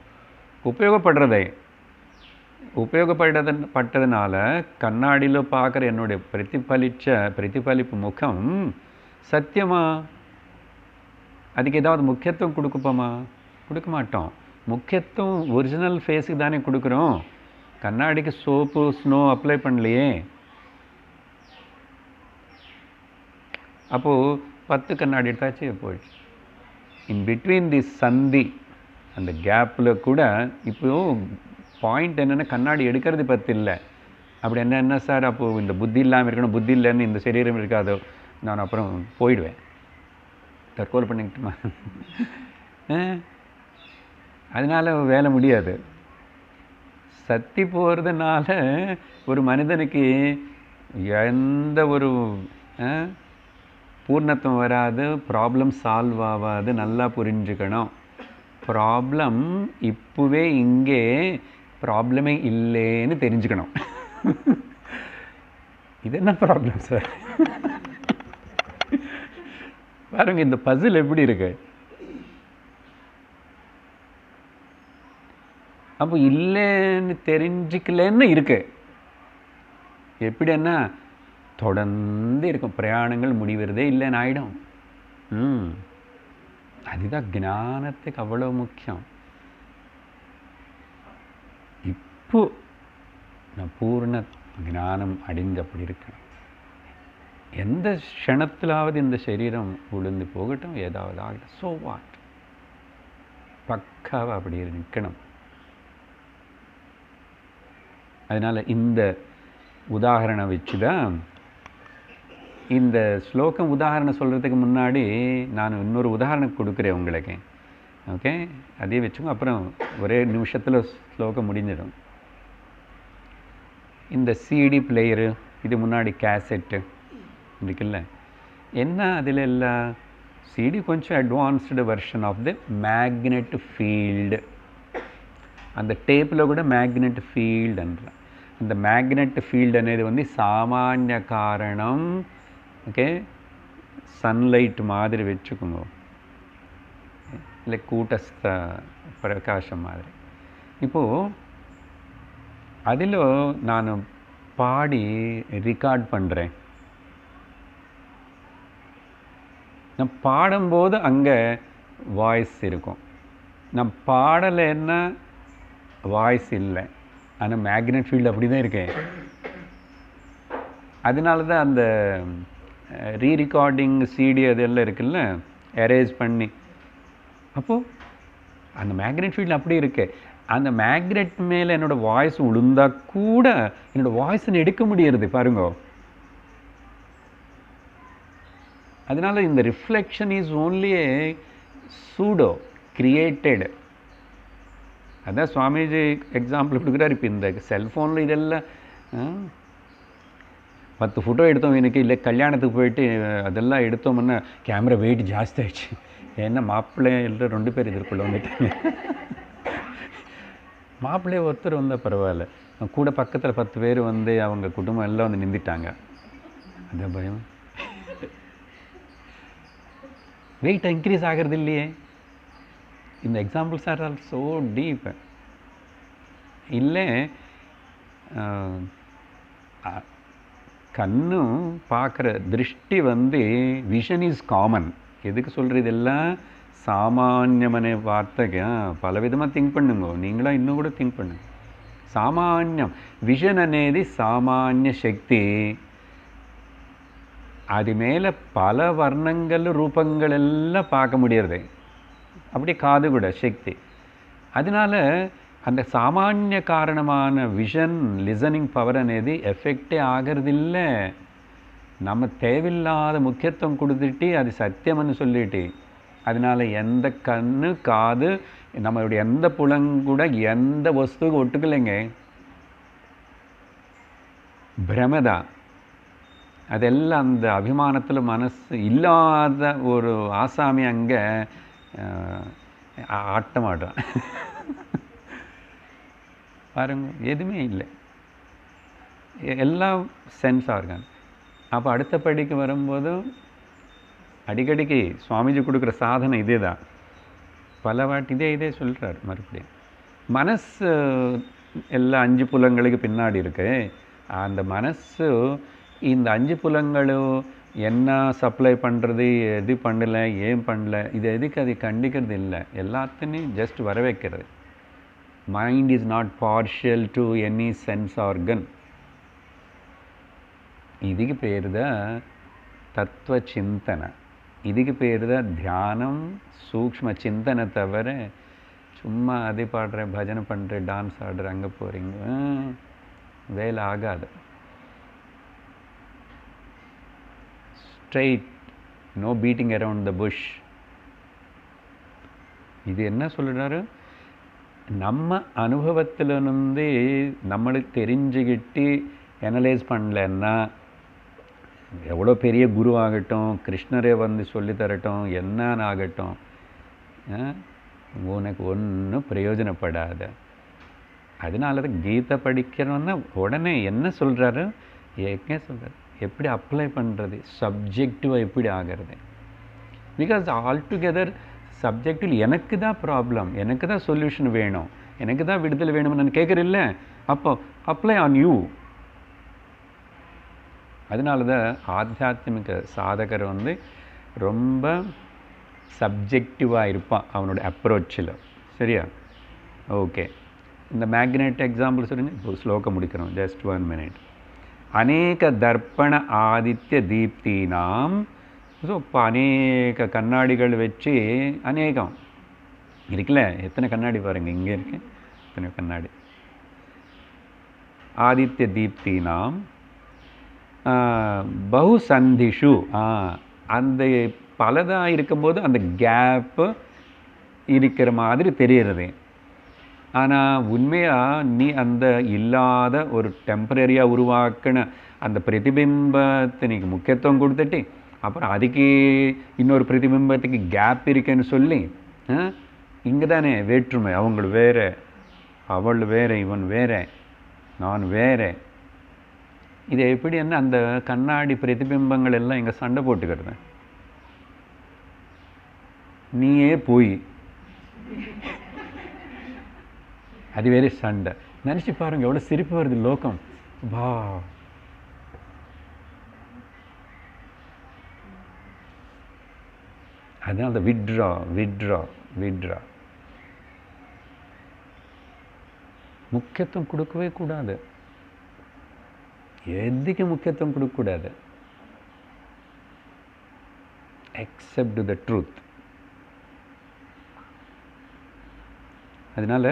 உபயோகப்பட்டதுனால கண்ணாடியில் பார்க்குற என்னுடைய பிரதிபலிப்பு முகம் சத்தியமா? அதுக்கு ஏதாவது முக்கியத்துவம் கொடுப்போமா? கொடுக்க மாட்டோம். முக்கியத்துவம் ஒரிஜினல் ஃபேஸுக்கு தானே கொடுக்குறோம். கண்ணாடிக்கு சோப்பு ஸ்னோ அப்ளை பண்ணலையே. அப்போது 10 கண்ணாடி எடுத்தாச்சு போயிடுச்சு. இன் பிட்வீன் தி சந்தி, அந்த கேப்பில் கூட இப்போது பாயிண்ட் என்னென்னா, கண்ணாடி எடுக்கிறது பற்றி இல்லை. அப்படி என்ன சார் அப்போது இந்த புத்தி இல்லாமல் இருக்கணும், புத்தி இல்லைன்னு இந்த சரீரம் இருக்காதோ, நான் அப்புறம் போயிடுவேன், தற்கொலை பண்ணிக்கிட்டுமா? அதனால் வேலை முடியாது. சத்தி போகிறதுனால ஒரு மனிதனுக்கு எந்த ஒரு பூர்ணத்துவம் வராது, ப்ராப்ளம் சால்வ் ஆகாது. நல்லா புரிஞ்சுக்கணும். ப்ராப்ளம் இப்போவே இங்கே ப்ராப்ளமே இல்லைன்னு தெரிஞ்சுக்கணும். இது என்ன ப்ராப்ளம் சார்? பாருங்க இந்த பசில் எப்படி இருக்கு. அப்போ இல்லைன்னு தெரிஞ்சுக்கலன்னு இருக்கு. எப்படின்னா தொடர்ந்து இருக்கும், பிரயாணங்கள் முடிவதே இல்லைன்னு ஆகிடும். அதுதான் ஞானத்துக்கு அவ்வளோ முக்கியம். இப்போ நான் பூர்ண ஞானம் அடைந்து அப்படி இருக்கணும். எந்த க்ஷணத்திலாவது இந்த சரீரம் உளுந்து போகட்டும், ஏதாவது ஆகட்டும், ஸோ வாட், பக்காவாக அப்படி நிற்கணும். அதனால் இந்த உதாரணம் வச்சு தான் இந்த ஸ்லோகம் உதாரணம் சொல்கிறதுக்கு முன்னாடி நான் இன்னொரு உதாரணம் கொடுக்குறேன் உங்களுக்கு. ஓகே, அதே வச்சுக்கோ, அப்புறம் ஒரே நிமிஷத்தில் ஸ்லோகம் முடிஞ்சிடும். இந்த சிடி பிளேயரு, இது முன்னாடி கேசட்டு இருக்குல்ல, என்ன அதில் எல்லாம் சிடி கொஞ்சம் advanced version of the magnet field. அந்த டேப்பில் கூட மேக்னெட் ஃபீல்டுன்ற அந்த மேக்னெட் ஃபீல்டு అనేది சாமானிய காரணம். ஓகே, சன்லைட் மாதிரி வச்சுக்கோங்க, இல்லை கூட்டஸ்த பிரகாசம் மாதிரி. இப்போது அதில் நான் பாடி ரெக்கார்ட் பண்ணுறேன். நான் பாடும்போது அங்கே வாய்ஸ் இருக்கும். நான் பாடலைன்னா வாய்ஸ் இல்லை. ஆனால் மேக்னெட் ஃபீல்டு அப்படி தான் இருக்கேன். அதனால தான் அந்த ரீரெக்கார்டிங் சிடி அதெல்லாம் இருக்குல்ல, எரேஸ் பண்ணி, அப்போது அந்த மேக்னெட் ஃபீல்டு அப்படி இருக்கு. அந்த மேக்னெட் மேலே என்னோடய வாய்ஸ் விழுந்தா கூட என்னோடய வாய்ஸ்ன்னு எடுக்க முடியறது பாருங்க. அதனால் இந்த reflection is only a pseudo created. அதான் சுவாமிஜி எக்ஸாம்பிள் கொடுக்குறாரு. இப்போ இந்த செல்ஃபோனில் இதெல்லாம் 10 ஃபோட்டோ எடுத்தோம் எனக்கு, இல்லை கல்யாணத்துக்கு போயிட்டு அதெல்லாம் எடுத்தோம்னா கேமரா வெயிட் ஜாஸ்தி ஆகிடுச்சு. ஏன்னா மாப்பிள்ளை இல்லை 2 பேர் எதிர்கொள்ள வந்துட்டாங்க. மாப்பிள்ளையே ஒருத்தர் வந்தால் பரவாயில்ல, கூட பக்கத்தில் 10 பேர் அவங்க குடும்பம் எல்லாம் நின்றுட்டாங்க. அதான் பயம். வெயிட் இன்க்ரீஸ் ஆகிறது இல்லையே. இந்த examples are all so deep. இல்லை கண்ணு பார்க்குற திருஷ்டி வந்து விஷன் இஸ் காமன். எதுக்கு சொல்கிற இதெல்லாம் சாமானியமான வார்த்தைக்கு பல விதமாக திங்க் பண்ணுங்க. நீங்களாம் இன்னும் கூட திங்க் பண்ணுங்க. సామాన్యం విజన్ అనేది సామాన్య శక్తి. அது மேலே பல வர்ணங்கள் ரூபங்கள் எல்லாம் பார்க்க முடியறது. அப்படி காது கூட சக்தி. அதனால அந்த சாமானிய காரணமான விஷன் லிசனிங் பவர் అనేది எஃபெக்டே ஆகிறதில்ல. நம்ம தேவையில்லாத முக்கியத்துவம் கொடுத்துட்டு அது சத்தியம்னு சொல்லிட்டு, அதனால எந்த கண்ணு காது நம்மளுடைய எந்த புலங்கூட எந்த வஸ்துக்கு ஒட்டுக்கலைங்க. பிரமதா அதெல்லாம் அந்த அபிமானத்தில் மனசு இல்லாத ஒரு ஆசாமி அங்கே ஆட்டமாட்டான். பாருங்க, எதுவுமே இல்லை, எல்லாம் சென்ஸ் ஆர்கன். அப்போ அடுத்த படிக்கு வரும்போது அடிக்கடிக்கு சுவாமிஜி கொடுக்குற சாதனை இதே தான். பல வாட்டி இதே சொல்கிறார். மறுபடியும் மனசு எல்லாம் 5 புலங்களுக்கு பின்னாடி இருக்கு. அந்த மனசு இந்த 5 புலங்களும் என்ன சப்ளை பண்ணுறது, எது பண்ணலை, ஏன் பண்ணல, இது எதுக்கு அது கண்டிக்கிறது இல்லை. எல்லாத்தையும் ஜஸ்ட் வர வைக்கிறது. Mind is not partial to any sense organ. இதுக்கு பேர் தான் தத்துவ சிந்தனை. இதுக்கு பேர் தான் தியானம், சூக்ஷ்ம சிந்தனை. தவிர சும்மா அதை பாடுறேன், பஜனை பண்ணுறேன், டான்ஸ் ஆடுறேன், அங்கே போகிறீங்க, வேலை ஆகாது. Straight, no beating around the bush. இது என்ன சொல்கிறாரு? நம்ம அனுபவத்திலிருந்து நம்மளுக்கு தெரிஞ்சுக்கிட்டு அனலைஸ் பண்ணலன்னா, எவ்வளோ பெரிய குரு ஆகட்டும், கிருஷ்ணரே வந்து சொல்லித்தரட்டும், என்னன்னு ஆகட்டும், உனக்கு ஒன்றும் பிரயோஜனப்படாத. அதனால தான் கீதை படிக்கிறோன்னா உடனே என்ன சொல்கிறாரு, எங்கே சொல்கிறார், எப்படி அப்ளை பண்ணுறது, சப்ஜெக்டிவாக எப்படி ஆகிறது. பிகாஸ் ஆல்டுகெதர் சப்ஜெக்டில் எனக்கு தான் ப்ராப்ளம், எனக்கு தான் சொல்யூஷன் வேணும், எனக்கு தான் விடுதலை வேணும்னு நான் கேட்குறேன்ல. அப்போ அப்ளை ஆன் யூ. அதனால தான் ஆத்தியாத்மிக சாதகர் வந்து ரொம்ப சப்ஜெக்டிவாக இருப்பான் அவனோட அப்ரோச்சில். சரியா? ஓகே, இந்த மேக்னெட் எக்ஸாம்பிள் சொல்லுங்க. இப்போ ஸ்லோகம் முடிக்கிறோம், ஜஸ்ட் 1 minute. அநேக தர்ப்பண ஆதித்ய தீப்தினாம். ஸோ இப்போ அநேக கண்ணாடிகள் வச்சு, அநேகம் இருக்குல்ல, எத்தனை கண்ணாடி பாருங்கள், இங்கே இருக்கு எத்தனை கண்ணாடி. ஆதித்ய தீப்தினாம் பகு சந்திஷு. அந்த பலதாக இருக்கும்போது அந்த கேப்பு இருக்கிற மாதிரி தெரிகிறது. ஆனால் உண்மையாக நீ அந்த இல்லாத ஒரு டெம்பரரியாக உருவாக்கின அந்த பிரதிபிம்பத்தை நீக்கு முக்கியத்துவம் கொடுத்துட்டு, அப்புறம் அதுக்கு இன்னொரு பிரதிபிம்பத்துக்கு கேப் இருக்குன்னு சொல்லி, இங்கே தானே வேற்றுமை. அவங்க வேறு, அவள் வேறு, இவன் வேறு, நான் வேறு. இது எப்படி என்ன அந்த கண்ணாடி பிரதிபிம்பங்கள் எல்லாம் இங்கே சண்டை போட்டுக்கிறது. நீயே போய் அது வேறு சண்டை. நினச்சி பாருங்க, எவ்வளோ சிரிப்பு வருது லோகம். வா, அதனால அந்த விட்ரா விட்ரா விட்ரா. முக்கியத்துவம் கொடுக்கவே கூடாது, எதுக்கு முக்கியத்துவம் கொடுக்கக்கூடாது, accept the truth. அதனால்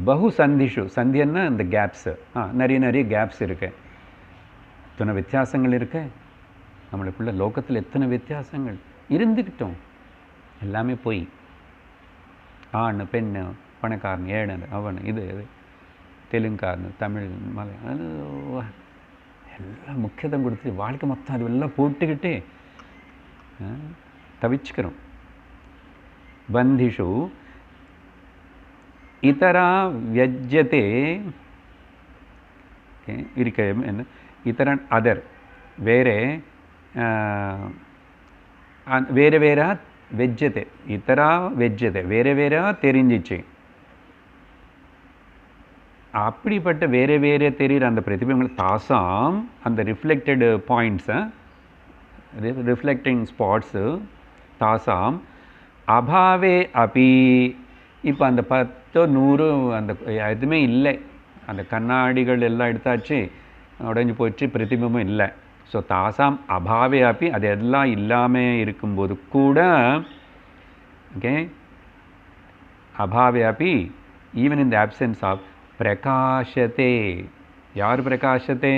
பகு சந்திஷு, சந்தியன்னா அந்த கேப்ஸு, நிறைய கேப்ஸ் இருக்கு, எத்தனை வித்தியாசங்கள் இருக்கு நம்மளுக்குள்ள. லோகத்தில் எத்தனை வித்தியாசங்கள் இருந்துக்கிட்டோம், எல்லாமே போய் ஆண் பெண்ணு, பணக்காரன் ஏழன், அவன், இது தெலுங்காரன், தமிழ், மலையாளம், எல்லாம் முக்கியத்துவம் கொடுத்து வாழ்க்கை மொத்தம் அது எல்லாம் போட்டுக்கிட்டு தவிச்சுக்கிறோம். பந்திஷு இதரா வியஜ்யதே. இருக்க என்ன இதரன், அதர், வேறே வேறு வேறா வெஜ்ஜதே. இதரா வெஜ்ஜதே, வேறு வேறா தெரிஞ்சிச்சு. அப்படிப்பட்ட வேறு வேறு தெரிகிற அந்த பிரதிபிம்பங்கள் தாசாம் அந்த ரிஃப்ளெக்டட் பாயிண்ட்ஸை ரிஃப்ளெக்டிங் ஸ்பாட்ஸு தாசாம் அபாவே அப்பி இப்போ அந்த 10 100 அந்த எதுவுமே இல்லை, அந்த கண்ணாடிகள் எல்லாம் எடுத்தாச்சு, உடஞ்சி போச்சு, பிரதிபிம்பம் இல்லை. ஸோ தாசாம் அபாவே அப்பி அது எல்லாம் இல்லாமல் இருக்கும்போது கூட ஓகே அபாவே அப்பி even in the absence of பிரகாஷத்தே. யார் பிரகாஷத்தே?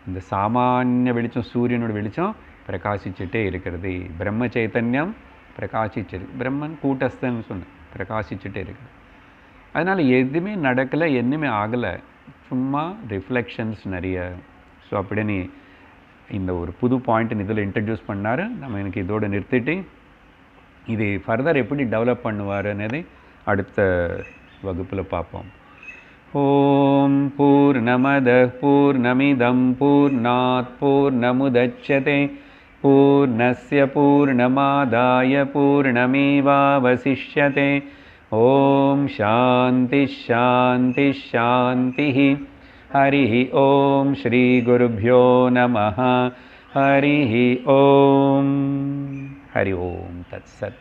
இந்த சாமானிய வெளிச்சம், சூரியனோட வெளிச்சம் பிரகாசிச்சுட்டே இருக்கிறது. பிரம்ம சைத்தன்யம் பிரகாசிச்சிரு, பிரம்மன் கூட்டஸ்தன்னு சொன்னேன், பிரகாசிச்சுட்டே இருக்குது. அதனால் எதுவுமே நடக்கலை, என்னுமே ஆகலை, சும்மா ரிஃப்ளெக்ஷன்ஸ் நிறைய. ஸோ அப்படின்னு இந்த ஒரு புது பாயிண்ட்டு இதில் இன்ட்ரடியூஸ் பண்ணார். நம்ம எனக்கு இதோடு நிறுத்திட்டு இது ஃபர்தர் எப்படி டெவலப் பண்ணுவாருன்னதை அடுத்த வகுப்பில் பார்ப்போம். ஓம் பூர்ணமதః பூர்ணமிதம் பூர்ணாத் பூர்ணமுதச்யதே பூர்ணஸ்ய பூர்ணமாதாய பூர்ணமேவாவசிஷ்யதே. ஓம் சாந்தி சாந்தி சாந்தி. हरिः ओम श्री गुरुभ्यो नमः. हरिः ओम. हरि ओम तत्सत्.